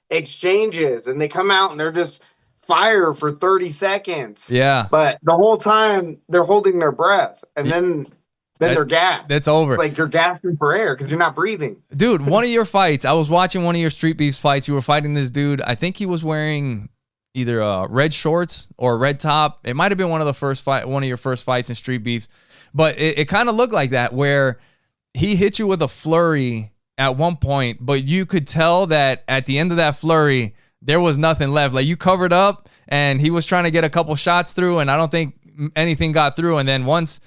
exchanges, and they come out and they're just fire for 30 seconds. Yeah, but the whole time they're holding their breath, and then they're gassed. That's over. It's like you're gasping for air because you're not breathing. Dude, one of your fights, I was watching one of your Street Beefs fights. You were fighting this dude. I think he was wearing either red shorts or a red top. It might have been one of your first fights in Street Beefs, but it kind of looked like that, where he hit you with a flurry at one point, but you could tell that at the end of that flurry, there was nothing left. Like, you covered up and he was trying to get a couple shots through, and I don't think anything got through. And then once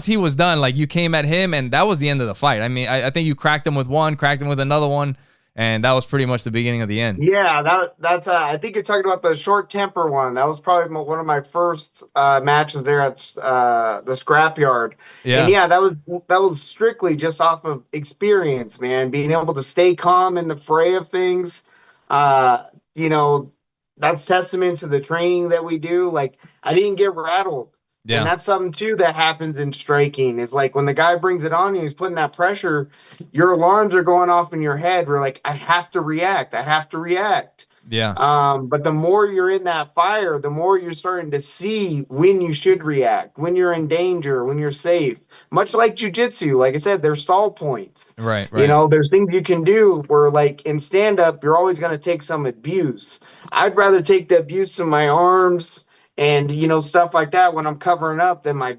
he was done, like, you came at him, and that was the end of the fight. I mean, I think you cracked him with one, cracked him with another one, and that was pretty much the beginning of the end. Yeah, that's I think you're talking about the short temper one. That was probably one of my first matches there at the scrapyard. Yeah. And yeah, that was strictly just off of experience, man. Being able to stay calm in the fray of things. That's testament to the training that we do. Like, I didn't get rattled. Yeah. And that's something too that happens in striking, is like when the guy brings it on you, he's putting that pressure, your alarms are going off in your head. We're like, I have to react. Yeah. But the more you're in that fire, the more you're starting to see when you should react, when you're in danger, when you're safe. Much like jiu-jitsu, like I said, there's stall points. Right. There's things you can do where, like, in stand-up, you're always going to take some abuse. I'd rather take the abuse in my arms and stuff like that when I'm covering up than my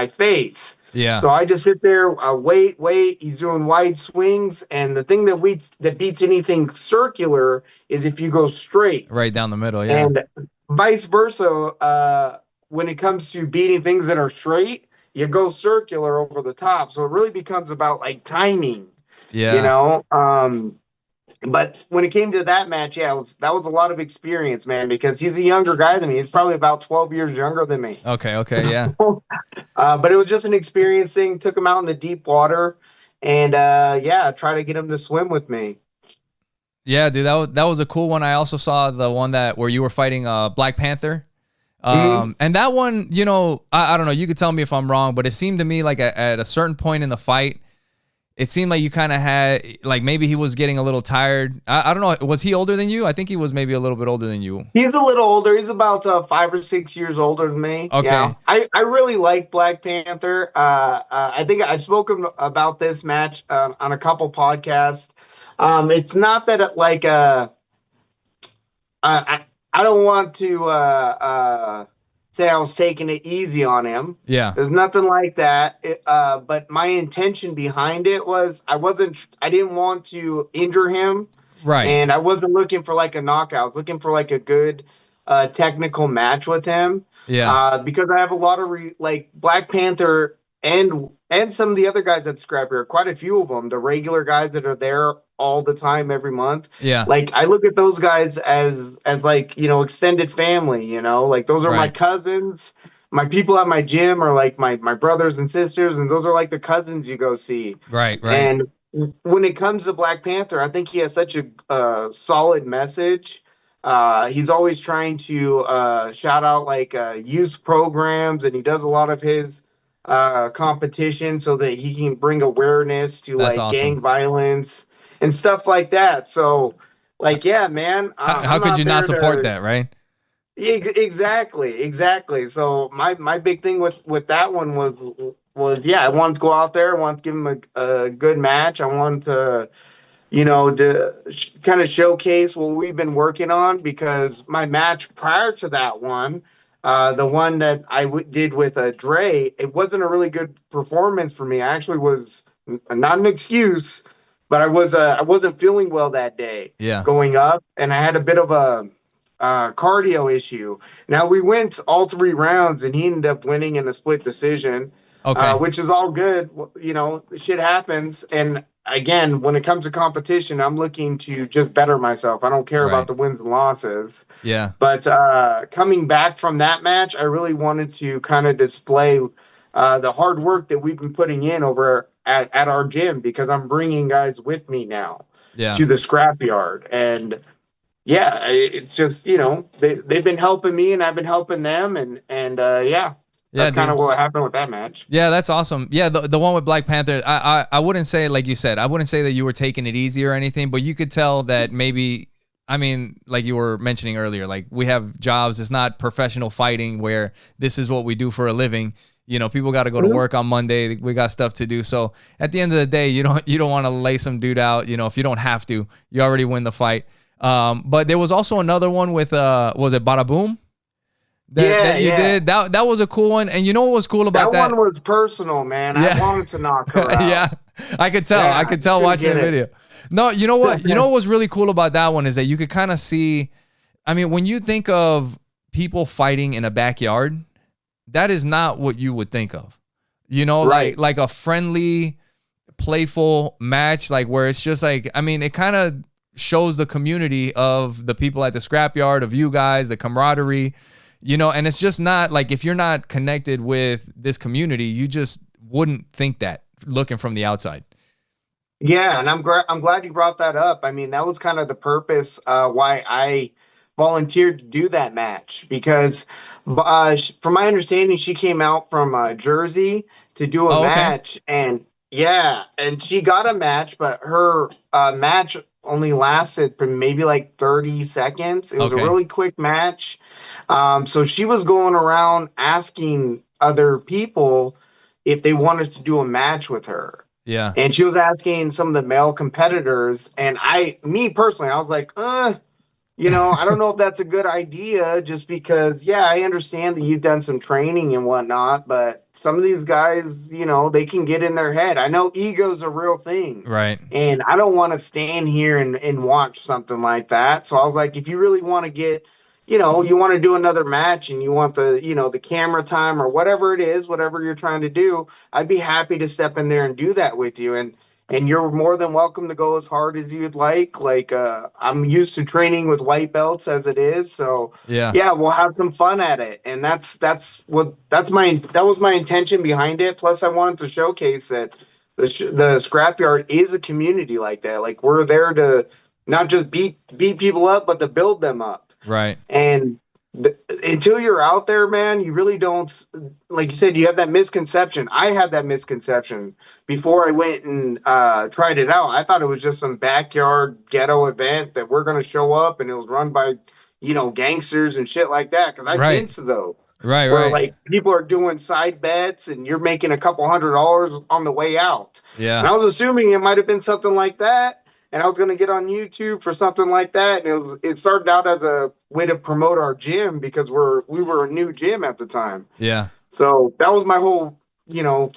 face. Yeah. So I just sit there, wait. He's doing wide swings, and the thing that beats anything circular is if you go straight, right down the middle. Yeah. And vice versa. When it comes to beating things that are straight, you go circular over the top. So it really becomes about, like, timing. Yeah. But when it came to that match, yeah, that was a lot of experience, man, because he's a younger guy than me. He's probably about 12 years younger than me. Okay, yeah. But it was just an experience thing. Took him out in the deep water, and try to get him to swim with me. Yeah, dude, that was a cool one. I also saw the one where you were fighting Black Panther. And that one, I don't know, you could tell me if I'm wrong, but it seemed to me like at a certain point in the fight, it seemed like you kind of had, like, maybe he was getting a little tired. I don't know. Was he older than you? I think he was maybe a little bit older than you. He's a little older. He's about 5 or 6 years older than me. Okay. Yeah. I really like Black Panther. I think I've spoken about this match on a couple podcasts. It's not that I don't want to say I was taking it easy on him. Yeah. There's nothing like that. But my intention behind it was I didn't want to injure him. Right. And I wasn't looking for like a knockout. I was looking for like a good technical match with him. Yeah. Because I have a lot of Black Panther and some of the other guys at Scrapper, quite a few of them, the regular guys that are there all the time every month. Yeah. Like, I look at those guys as like, extended family, like those are my cousins. my people at my gym are like my brothers and sisters, and those are like the cousins you go see. Right, right. And when it comes to Black Panther, I think he has such a solid message. He's always trying to shout out like youth programs, and he does a lot of his competition so that he can bring awareness to That's like awesome. gang violence and stuff like that. So, like, yeah, man, How I'm could not you not there support to that, right? exactly, exactly. So my big thing with that one was yeah, I wanted to go out there, I wanted to give him a good match. I wanted to to kind of showcase what we've been working on because my match prior to that one, the one that did with Dre, it wasn't a really good performance for me. I actually was not an excuse, but I wasn't feeling well that day Yeah. going up, and I had a bit of a cardio issue. Now we went all 3 rounds, and he ended up winning in a split decision, Okay. which is all good. Shit happens, and again, when it comes to competition, I'm looking to just better myself. I don't care about Right. the wins and losses. Yeah. But coming back from that match, I really wanted to kind of display the hard work that we've been putting in over at our gym because I'm bringing guys with me now Yeah. to the scrapyard. And yeah, it's just, they've been helping me and I've been helping them. And yeah, Yeah, that's kind of dude. what happened with that match. Yeah, that's awesome. Yeah, the one with Black Panther, I wouldn't say, like you said, I wouldn't say that you were taking it easy or anything, but you could tell that maybe, I mean, like you were mentioning earlier, like we have jobs. It's not professional fighting where this is what we do for a living. People got to go to work on Monday. We got stuff to do. So at the end of the day, you don't want to lay some dude out. If you don't have to, you already win the fight. But there was also another one with was it Bada Boom? That you did. That was a cool one. And you know what was cool about that? That one was personal, man. Yeah. I wanted to knock her out. Yeah. I could tell. Yeah, I could tell watching the video. No, you know what? You know what was really cool about that one is that you could kind of see, I mean, when you think of people fighting in a backyard, that is not what you would think of. Right. Like a friendly, playful match, like where it's just like, I mean, it kind of shows the community of the people at the scrapyard, of you guys, the camaraderie, and it's just not like, if you're not connected with this community, you just wouldn't think that looking from the outside. Yeah, and I'm glad you brought that up. I mean, that was kind of the purpose why I volunteered to do that match because, from my understanding, she came out from Jersey to do a Oh, okay. match, and yeah, and she got a match, but her match only lasted for maybe like 30 seconds. It was a Okay. really quick match. So she was going around asking other people if they wanted to do a match with her. Yeah. And she was asking some of the male competitors, and me personally, I was like, I don't know if that's a good idea just because, yeah, I understand that you've done some training and whatnot, but some of these guys, they can get in their head. I know ego's a real thing. Right. And I don't want to stand here and watch something like that. So I was like, if you really want to get, you want to do another match and you want the camera time or whatever it is, whatever you're trying to do, I'd be happy to step in there and do that with you. And you're more than welcome to go as hard as you'd like. Like, I'm used to training with white belts as it is. So Yeah. yeah, we'll have some fun at it. And that was my intention behind it. Plus I wanted to showcase that the scrapyard is a community like that. Like, we're there to not just beat people up, but to build them up. Right. And until you're out there, man, you really don't, like you said, you have that misconception. I had that misconception before I went and tried it out. I thought it was just some backyard ghetto event that we're going to show up and it was run by, gangsters and shit like that. Cause I've been Right. to those Right. where Right. like people are doing side bets and you're making a couple $100 on the way out. And Yeah. I was assuming it might have been something like that. And I was going to get on YouTube for something like that. And it started out as a way to promote our gym because we were a new gym at the time. Yeah. So that was my whole,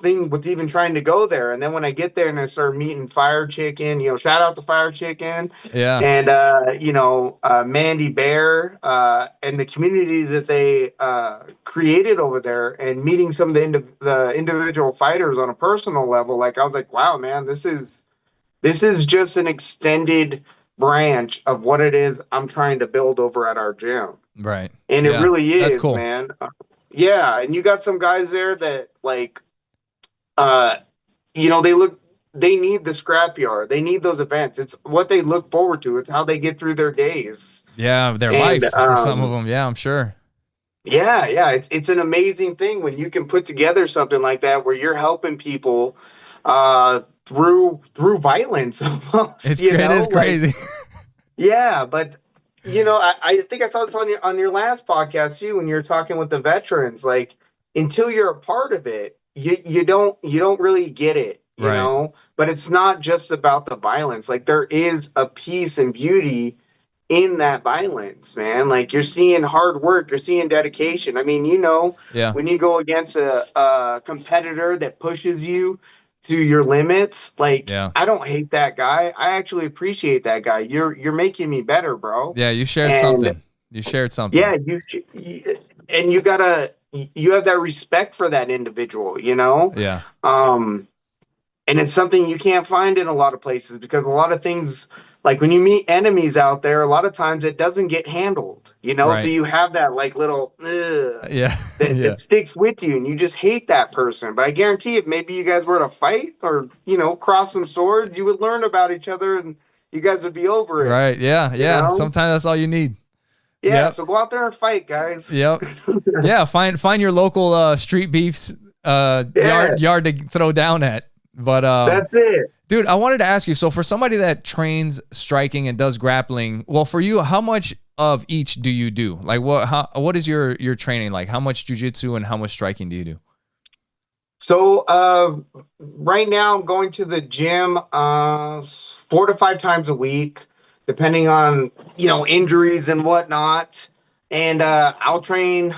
thing with even trying to go there. And then when I get there and I start meeting Fire Chicken, shout out to Fire Chicken Yeah. and, Mandy Bear, and the community that they created over there and meeting some of the individual fighters on a personal level. Like, I was like, wow, man, this is just an extended branch of what it is I'm trying to build over at our gym. Right. And it Yeah. really That's is, cool. man. Yeah, and you got some guys there that like, you know, they need the scrapyard. They need those events. It's what they look forward to. It's how they get through their days. Yeah, their And life for some of them. Yeah, I'm sure. yeah, it's an amazing thing when you can put together something like that where you're helping people through violence almost, you It know? is Like, crazy. yeah, but you know, I think I saw this on your last podcast too when you were talking with the veterans. Like, until you're a part of it, you don't really get it, you Right. know. But it's not just about the violence. Like, there is a peace and beauty in that violence, man. Like, you're seeing hard work, you're seeing dedication. I mean, you know, Yeah. when you go against a competitor that pushes you to your limits, like, Yeah. I don't hate that guy. I actually appreciate that guy. You're making me better, bro. Yeah, you shared And something. You shared something. yeah, and you have that respect for that individual, you know? Yeah. And it's something you can't find in a lot of places because a lot of things, like when you meet enemies out there, a lot of times it doesn't get handled, you know? So Right. you have that like little Yeah. that, Yeah. that sticks with you and you just hate that person. But I guarantee if maybe you guys were to fight or, you know, cross some swords, you would learn about each other and you guys would be over it, Right. Yeah. you Yeah. know? Sometimes that's all you need. Yeah, Yep. so go out there and fight, guys. Yep. Yeah. Find your local street beefs Yeah. yard to throw down at. But That's it. dude, I wanted to ask you, so for somebody that trains striking and does grappling, well, for you, how much of each do you do? Like what is your training like? How much jujitsu and how much striking do you do? So right now I'm going to the gym 4 to 5 times a week, depending on, you know, injuries and whatnot. And I'll train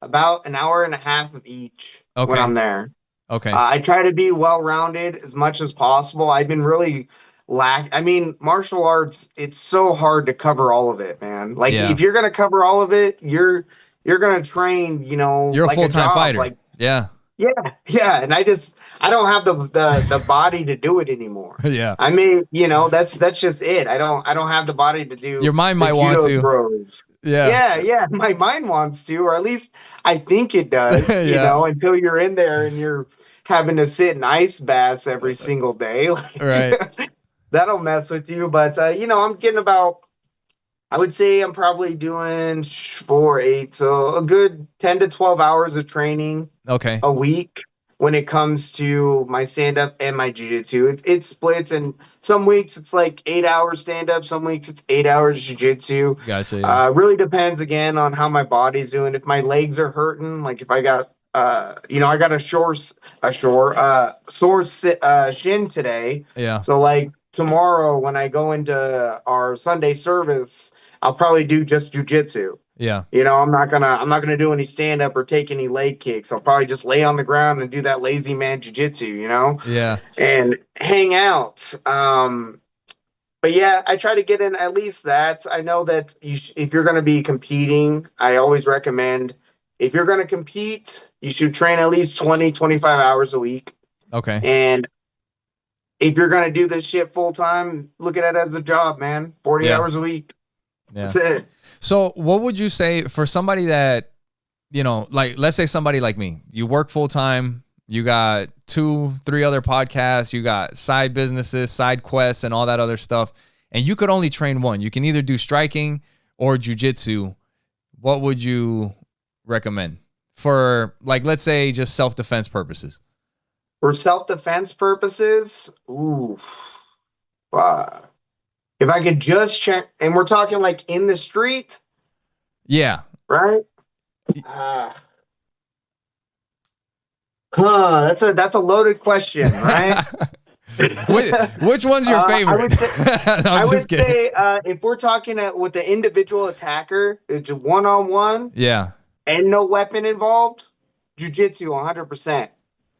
about an hour and a half of each when Okay. I'm there. Okay. I try to be well-rounded as much as possible. I've been really I mean, martial arts, it's so hard to cover all of it, man. Like, Yeah. if you're gonna cover all of it, you're gonna train, you know, You're a like full-time job. fighter. Like, Yeah. yeah, and I don't have the body to do it anymore. Yeah. I mean, you know, that's just it. I don't have the body to do Your mind the might want judo to. throws. Yeah. Yeah, my mind wants to, or at least I think it does, you Yeah. know, until you're in there and you're having to sit in ice baths every single day. Like, Right. that'll mess with you. But you know, I'm getting about, I would say I'm probably doing 4, 8, so a good 10 to 12 hours of training Okay. a week when it comes to my stand-up and my jiu-jitsu. It splits, and some weeks it's like 8 hours stand-up, some weeks it's 8 hours jiu-jitsu. Gotcha. Yeah. Really depends again on how my body's doing. If my legs are hurting, like if I got you know, I got a sore shin today. Yeah. So like tomorrow when I go into our Sunday service, I'll probably do just jujitsu. Yeah. You know, I'm not gonna do any stand up or take any leg kicks. I'll probably just lay on the ground and do that lazy man jujitsu, you know, Yeah. and hang out. But yeah, I try to get in at least that. I know that if you're gonna be competing, I always recommend if you're gonna compete, you should train at least 20, 25 hours a week. Okay. And if you're gonna do this shit full time, look at it as a job, man. 40 Yeah. hours a week. Yeah. That's it. So what would you say for somebody that, you know, like, let's say somebody like me, you work full time, you got 2, 3 other podcasts, you got side businesses, side quests, and all that other stuff, and you could only train one. You can either do striking or jujitsu. What would you recommend for, like, let's say just self-defense purposes? For self-defense purposes, ooh, if I could just check, and we're talking like in the street, Yeah. right? That's a loaded question, right? Which one's your favorite? I would say if we're talking with the individual attacker, it's one-on-one Yeah. and no weapon involved, jiu-jitsu 100%.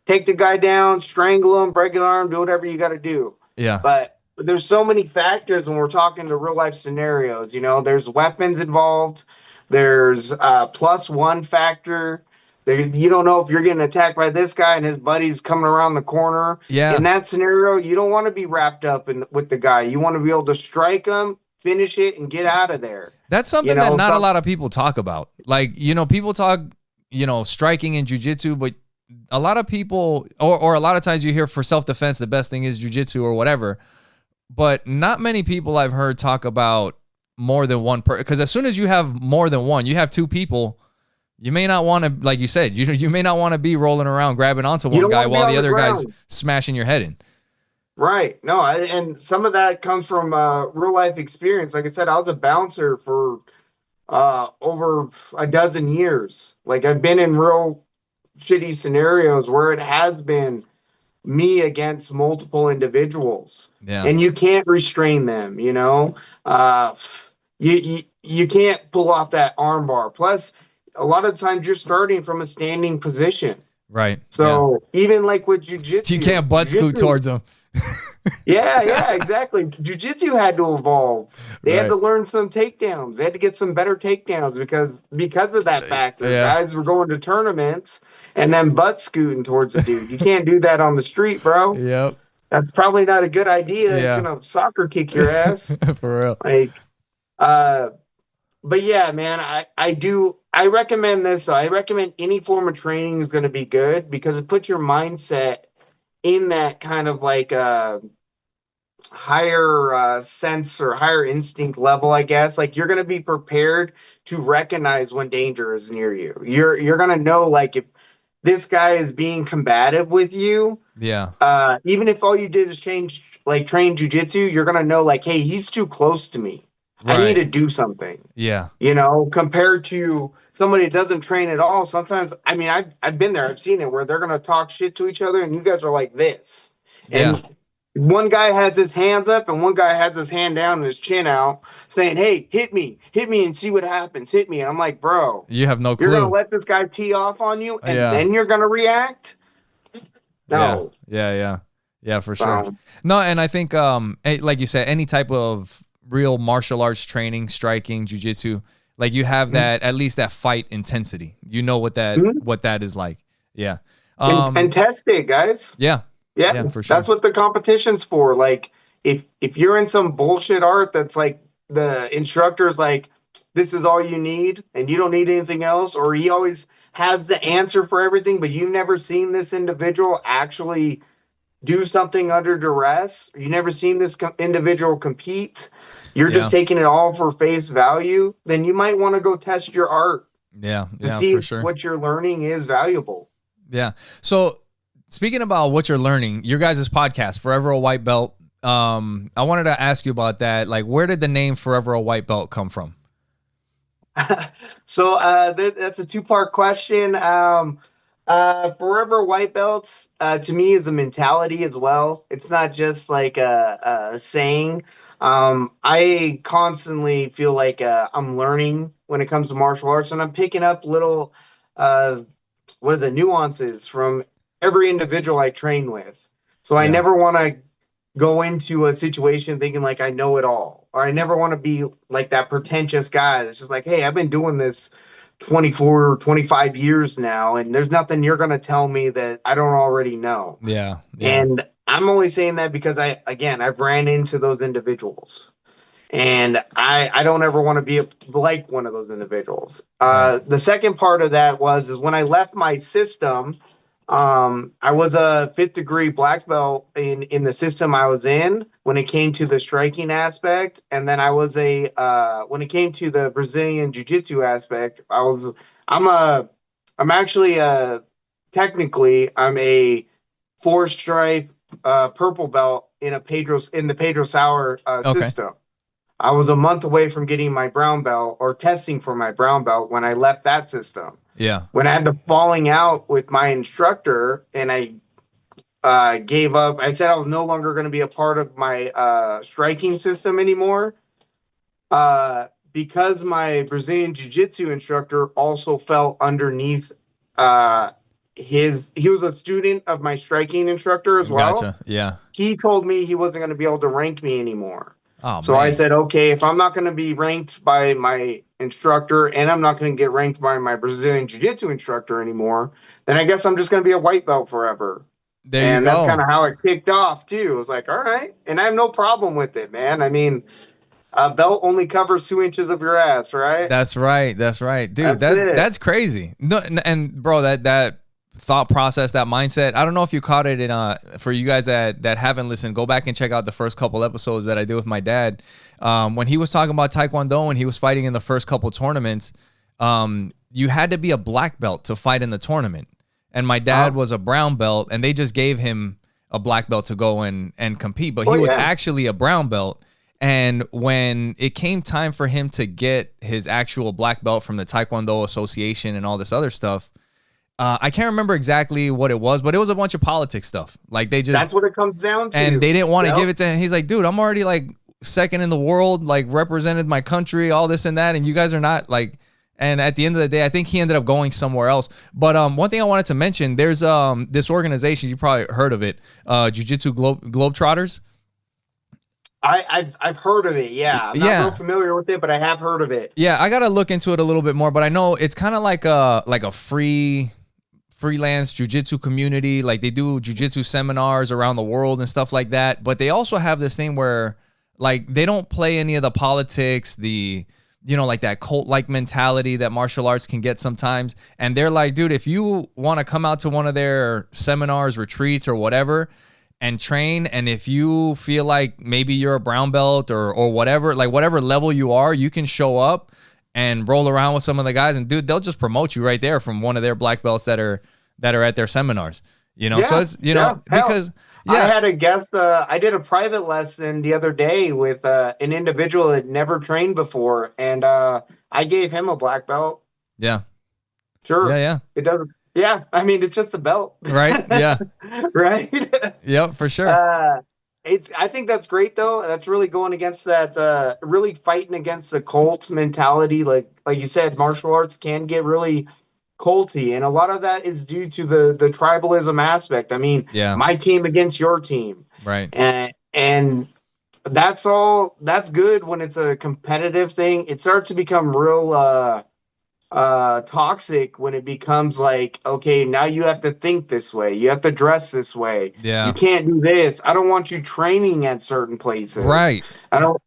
Take the guy down, strangle him, break his arm, do whatever you got to do. Yeah. But there's so many factors when we're talking to real life scenarios. You know, there's weapons involved. There's +1 factor. You don't know if you're getting attacked by this guy and his buddy's coming around the corner. Yeah. In that scenario, you don't want to be wrapped up with the guy. You want to be able to strike him, finish it, and get out of there. That's something You know, that not a lot of people talk about. Like, you know, people talk striking and jujitsu, but a lot of people, or a lot of times you hear for self-defense, the best thing is jujitsu or whatever, but not many people I've heard talk about more than one person. Because as soon as you have more than one, you have two people, you may not want to, like you said, you may not want to be rolling around grabbing onto one guy while the other guy's smashing your head in. Right. No, and some of that comes from real life experience. Like I said, I was a bouncer for over a dozen years. Like I've been in real shitty scenarios where it has been me against multiple individuals, and you can't restrain them. You can't pull off that arm bar. Plus, a lot of times you're starting from a standing position. Right. So even like with jujitsu, you can't butt scoot towards them. yeah, exactly. Jiu-jitsu had to evolve. They had to learn some takedowns. They had to get some better takedowns because of that factor. Guys were going to tournaments and then butt scooting towards the dude. You can't do that on the street, bro. Yep. That's probably not a good idea. Yeah. It's gonna soccer kick your ass. For real. Like, but yeah, man, I recommend this. So I recommend any form of training is going to be good because it puts your mindset in that kind of like higher sense or higher instinct level, I guess. Like you're going to be prepared to recognize when danger is near you. You're going to know, like, if this guy is being combative with you, even if all you did is train jujitsu, you're going to know, like, hey, he's too close to me. I need to do something. Yeah. Compared to somebody that doesn't train at all, sometimes, I mean, I've been there, I've seen it, where they're going to talk shit to each other and you guys are like this. And one guy has his hands up and one guy has his hand down and his chin out saying, hey, hit me and see what happens. Hit me. And I'm like, bro, you have no clue. You're going to let this guy tee off on you and then you're going to react? No. Yeah, for sure. No, and I think, like you said, any type of real martial arts training, striking, jiu-jitsu, like you have that, at least that fight intensity. You know what that is like. Yeah. And test it, guys. Yeah, for sure. That's what the competition's for. Like, if you're in some bullshit art that's like the instructor's like, this is all you need and you don't need anything else, or he always has the answer for everything, but you've never seen this individual actually do something under duress, you never seen this individual compete, you're just taking it all for face value, then you might want to go test your art. To see for if sure. what you're learning is valuable. Yeah. So speaking about what you're learning, your guys' podcast, Forever a White Belt, I wanted to ask you about that. Like, where did the name Forever a White Belt come from? So that's a two-part question. Forever white belts, to me, is a mentality as well. It's not just like a saying. I constantly feel like I'm learning when it comes to martial arts, and I'm picking up little, nuances from every individual I train with. So I never want to go into a situation thinking like I know it all, or I never want to be like that pretentious guy that's just like, hey, I've been doing this 24 or 25 years now, and there's nothing you're going to tell me that I don't already know. Yeah. And I'm only saying that because I've ran into those individuals, and I don't ever want to be like one of those individuals. The second part of that is when I left my system, I was a 5th degree black belt in the system I was in when it came to the striking aspect. And then I was when it came to the Brazilian jiu-jitsu aspect, technically I'm a 4-stripe purple belt in the Pedro Sauer system. I was a month away from getting my brown belt, or testing for my brown belt, when I left that system. Yeah. When I had the falling out with my instructor and I gave up, I said I was no longer going to be a part of my striking system anymore. Because my Brazilian Jiu-Jitsu instructor also fell underneath he was a student of my striking instructor as well. Gotcha. Yeah. He told me he wasn't going to be able to rank me anymore. Oh, so man. I said, okay, if I'm not going to be ranked by my instructor and I'm not going to get ranked by my Brazilian Jiu-Jitsu instructor anymore, then I guess I'm just going to be a white belt forever. And that's kind of how it kicked off too. It was like, all right. And I have no problem with it, man. I mean, A belt only covers 2 inches of your ass, right? That's right. That's right, dude. That's it. That's crazy. No, and bro, that thought process, that mindset. I don't know if you caught it in for you guys that haven't listened, go back and check out the first couple episodes that I did with my dad. When he was talking about Taekwondo and he was fighting in the first couple tournaments, you had to be a black belt to fight in the tournament. And my dad was a brown belt, and they just gave him a black belt to go and compete. But he was actually a brown belt. And when it came time for him to get his actual black belt from the Taekwondo Association and all this other stuff, I can't remember exactly what it was, but it was a bunch of politics stuff. Like they just, that's what it comes down to. And they didn't want to give it to him. He's like, dude, I'm already like second in the world, like represented my country, all this and that. And you guys are not like, and at the end of the day, I think he ended up going somewhere else. But one thing I wanted to mention, there's this organization, you probably heard of it, Jiu-Jitsu Globetrotters. I've heard of it. Yeah. I'm not real familiar with it, but I have heard of it. Yeah. I got to look into it a little bit more, but I know it's kind of like a freelance jiu-jitsu community. Like they do jiu-jitsu seminars around the world and stuff like that. But they also have this thing where like they don't play any of the politics, like that cult-like mentality that martial arts can get sometimes. And they're like, dude, if you want to come out to one of their seminars, retreats or whatever and train, and if you feel like maybe you're a brown belt or whatever, like whatever level you are, you can show up and roll around with some of the guys, and dude, they'll just promote you right there from one of their black belts that are at their seminars, so it's, because I had a guest, I did a private lesson the other day with an individual that never trained before, and I gave him a black belt. Yeah. Sure. Yeah. It doesn't. Yeah, I mean, it's just a belt. Right. Yeah. Right. Yep, for sure. I think that's great though. That's really going against that, really fighting against the cult mentality. Like you said, martial arts can get really culty, and a lot of that is due to the tribalism aspect. I mean, my team against your team. Right. And that's good when it's a competitive thing. It starts to become real toxic when it becomes like, okay, now you have to think this way, you have to dress this way, you can't do this, I don't want you training at certain places, right? I don't,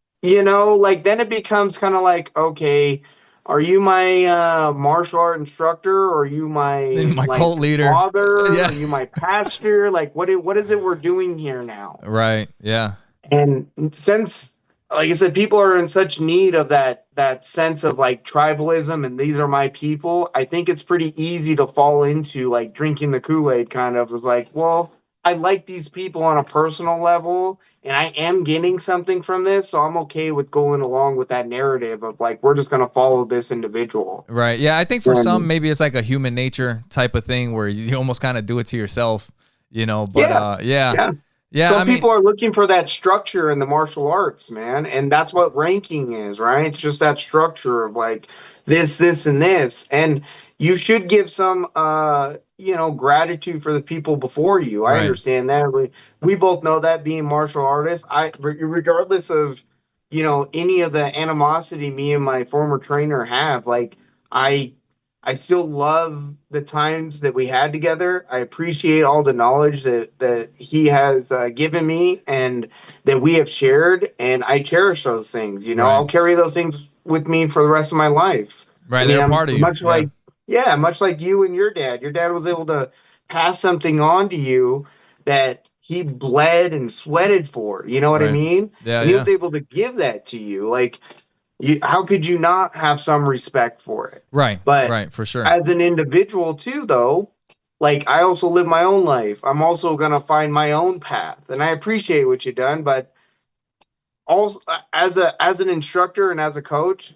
like then it becomes kind of like, okay, are you my martial art instructor, or are you my cult leader, father? Are you my pastor? Like what is it we're doing here now? Right. Yeah. And since, like I said, people are in such need of that sense of like tribalism and these are my people, I think it's pretty easy to fall into like drinking the Kool-Aid kind of was like, well, I like these people on a personal level and I am getting something from this, so I'm okay with going along with that narrative of like, we're just going to follow this individual. Right. Yeah. I think for some, maybe it's like a human nature type of thing where you almost kind of do it to yourself, but yeah, some people are looking for that structure in the martial arts, man. And that's what ranking is, right? It's just that structure of like this, and this. And you should give some, gratitude for the people before you. I understand that. We both know that, being martial artists. Regardless of, any of the animosity me and my former trainer have, like, I still love the times that we had together. I appreciate all the knowledge that he has given me and that we have shared. And I cherish those things. I'll carry those things with me for the rest of my life. Right. They're a part of you. Much like you and your dad. Your dad was able to pass something on to you that he bled and sweated for. You know what I mean? Yeah. And he was able to give that to you. Like, how could you not have some respect for it? Right. But right, for sure. As an individual too, though, like I also live my own life. I'm also going to find my own path, and I appreciate what you've done. But also as an instructor and as a coach,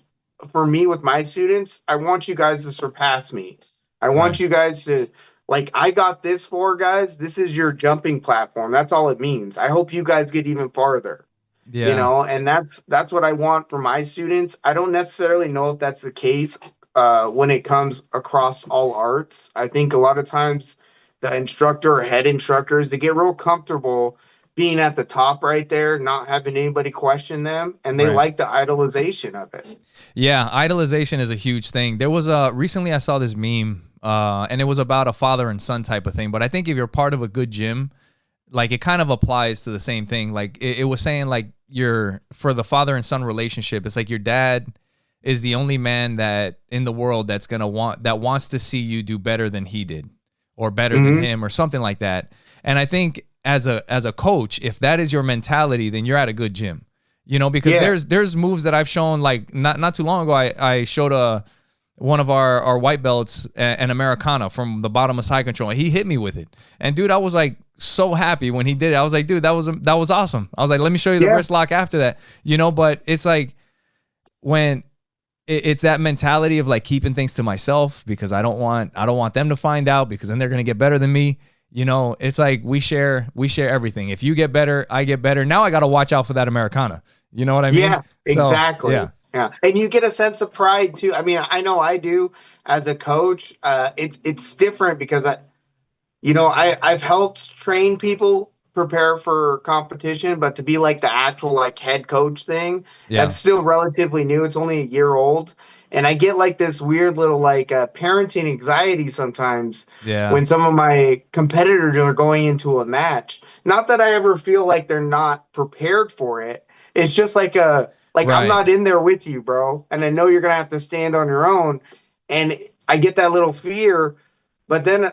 for me with my students, I want you guys to surpass me. I want you guys to, like, I got this for guys. This is your jumping platform. That's all it means. I hope you guys get even farther. Yeah. And that's what I want for my students. I don't necessarily know if that's the case when it comes across all arts. I think a lot of times the instructor or head instructors, they get real comfortable being at the top right there, not having anybody question them, and they like the idolization of it. Yeah, idolization is a huge thing. There was recently I saw this meme, and it was about a father and son type of thing. But I think if you're part of a good gym, like it kind of applies to the same thing. Like it was saying like for the father and son relationship, it's like your dad is the only man that in the world that wants to see you do better than he did or better than him or something like that. And I think as a coach, if that is your mentality, then you're at a good gym, because there's moves that I've shown, like not too long ago. I showed one of our white belts an Americana from the bottom of side control. He hit me with it. And dude, I was like so happy when he did it. I was like, dude, that was awesome. I was like, let me show you the wrist lock after that, but it's like when it's that mentality of like keeping things to myself because I don't want them to find out because then they're going to get better than me. It's like we share everything. If you get better, I get better. Now I got to watch out for that Americana. You know what I mean? Yeah, exactly. So, yeah. And you get a sense of pride too. I mean, I know I do as a coach. It's different because I've helped train people prepare for competition, but to be like the actual like head coach thing, that's still relatively new. It's only a year old. And I get like this weird little like parenting anxiety sometimes when some of my competitors are going into a match. Not that I ever feel like they're not prepared for it. It's just like I'm not in there with you, bro. And I know you're going to have to stand on your own. And I get that little fear, but then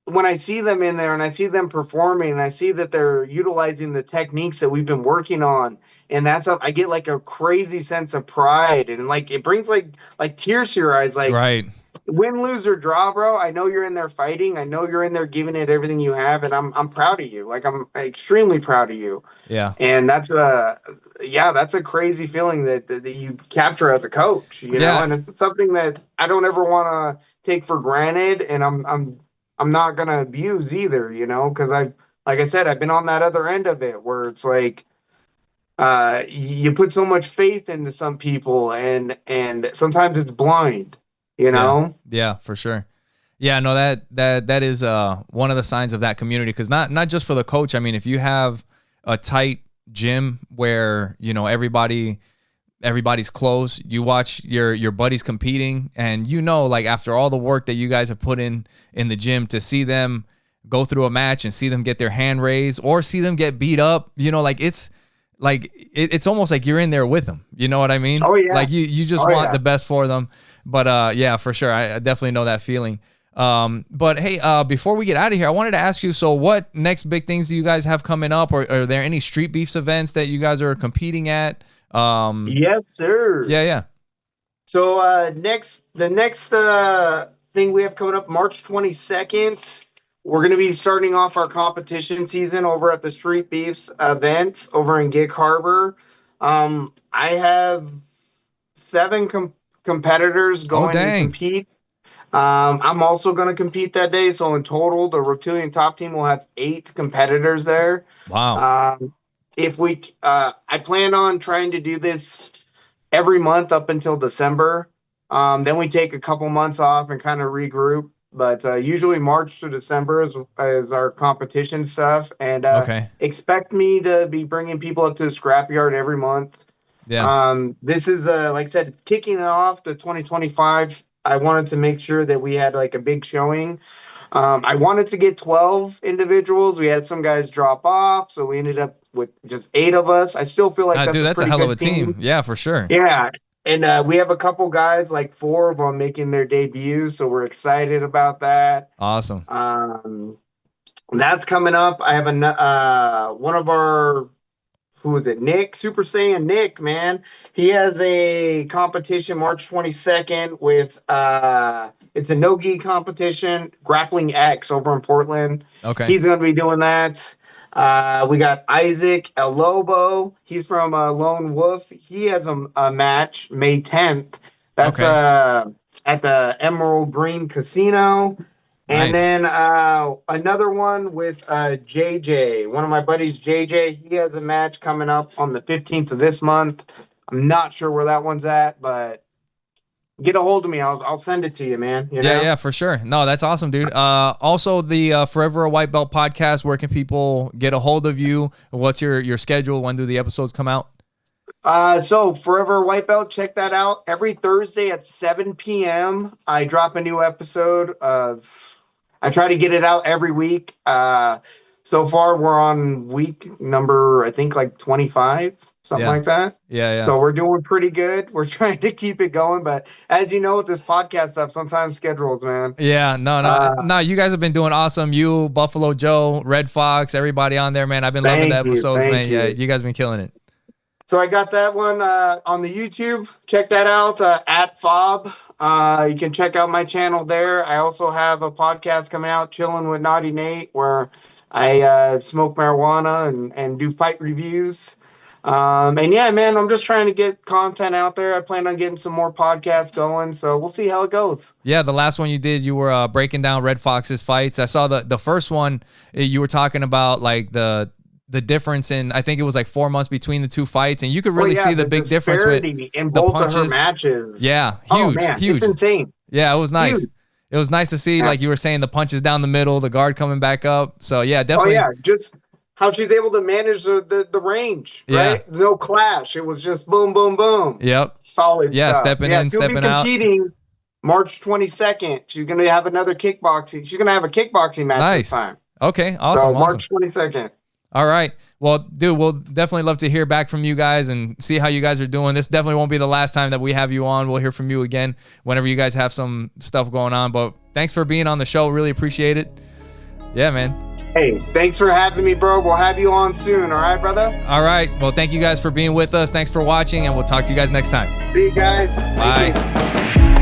when I see them in there and I see them performing and I see that they're utilizing the techniques that we've been working on, and I get like a crazy sense of pride and like it brings like tears to your eyes. Like win, lose or draw, bro. I know you're in there fighting. I know you're in there giving it everything you have, and I'm proud of you. Like I'm extremely proud of you. Yeah. And that's a crazy feeling that you capture as a coach, know, and it's something that I don't ever want to take for granted, and I'm not gonna abuse either, because like I said, I've been on that other end of it where it's like you put so much faith into some people and sometimes it's blind, Yeah, for sure. Yeah, no, that is one of the signs of that community, because not just for the coach. I mean, if you have a tight gym where everybody's close, you watch your buddies competing, and like after all the work that you guys have put in the gym, to see them go through a match and see them get their hand raised or see them get beat up, like it's almost like you're in there with them. You know what I mean? Oh yeah. Like you just want the best for them. But yeah, for sure, I definitely know that feeling. But hey, before we get out of here, I wanted to ask you, so what next big things do you guys have coming up, or are there any Street Beefs events that you guys are competing at? Yes, sir. Yeah. So the next thing we have coming up, March 22nd, we're going to be starting off our competition season over at the Street Beefs event over in Gig Harbor. I have 7 competitors going to compete. I'm also going to compete that day. So in total, the Reptilian top team will have 8 competitors there. Wow. I plan on trying to do this every month up until December. Then we take a couple months off and kind of regroup. But usually March to December is our competition stuff. And expect me to be bringing people up to the scrapyard every month. Yeah. This is like I said, kicking it off to 2025. I wanted to make sure that we had like a big showing. I wanted to get 12 individuals. We had some guys drop off, so we ended up with just 8 of us. I still feel like that's a hell of a team. Yeah, for sure. Yeah. And we have a couple guys, like 4 of them making their debut, so we're excited about that. Awesome. That's coming up. I have one of our, who is it? Nick, Super Saiyan Nick, man. He has a competition March 22nd with it's a no-gi competition, Grappling X over in Portland. Okay. He's going to be doing that. We got Isaac El Lobo. He's from Lone Wolf. He has a match May 10th. That's at the Emerald Green Casino. And then another one with JJ. One of my buddies, JJ, he has a match coming up on the 15th of this month. I'm not sure where that one's at, but get a hold of me. I'll send it to you, man. Yeah, for sure. No, that's awesome, dude. Also, the Forever a White Belt podcast, where can people get a hold of you? What's your schedule? When do the episodes come out? So Forever White Belt, check that out. Every Thursday at 7 p.m. I drop a new episode of, I try to get it out every week. so far we're on week number, I think like 25, something like that. Yeah. So we're doing pretty good. We're trying to keep it going, but as you know, with this podcast stuff, sometimes schedules, man. Yeah, no. You guys have been doing awesome. You, Buffalo Joe, Red Fox, everybody on there, man. I've been loving the episodes, man. Yeah, you guys been killing it. So I got that one on the YouTube. Check that out at Fob. You can check out my channel there. I also have a podcast coming out, Chilling with Naughty Nate, where I smoke marijuana and do fight reviews. And yeah, man, I'm just trying to get content out there. I plan on getting some more podcasts going, so we'll see how it goes. Yeah, the last one you did, you were breaking down Red Fox's fights. I saw the first one, you were talking about like the difference in, I think it was like 4 months between the two fights, and you could really see the big difference with in the both punches. Of her matches. Yeah, huge, oh, man, huge. It's insane. Yeah, it was nice. Huge. It was nice to see, like you were saying, the punches down the middle, the guard coming back up. So yeah, definitely. Oh yeah, just how she's able to manage the range, right? Yeah. No clash. It was just boom, boom, boom. Yep. Solid stuff. Stepping in, stepping out. Competing March 22nd. She's going to have another kickboxing. She's going to have a kickboxing match this time. Okay, awesome. So March 22nd. All right. Well, dude, we'll definitely love to hear back from you guys and see how you guys are doing. This definitely won't be the last time that we have you on. We'll hear from you again whenever you guys have some stuff going on. But thanks for being on the show. Really appreciate it. Yeah, man. Hey, thanks for having me, bro. We'll have you on soon. All right, brother? All right. Well, thank you guys for being with us. Thanks for watching, and we'll talk to you guys next time. See you guys. Bye.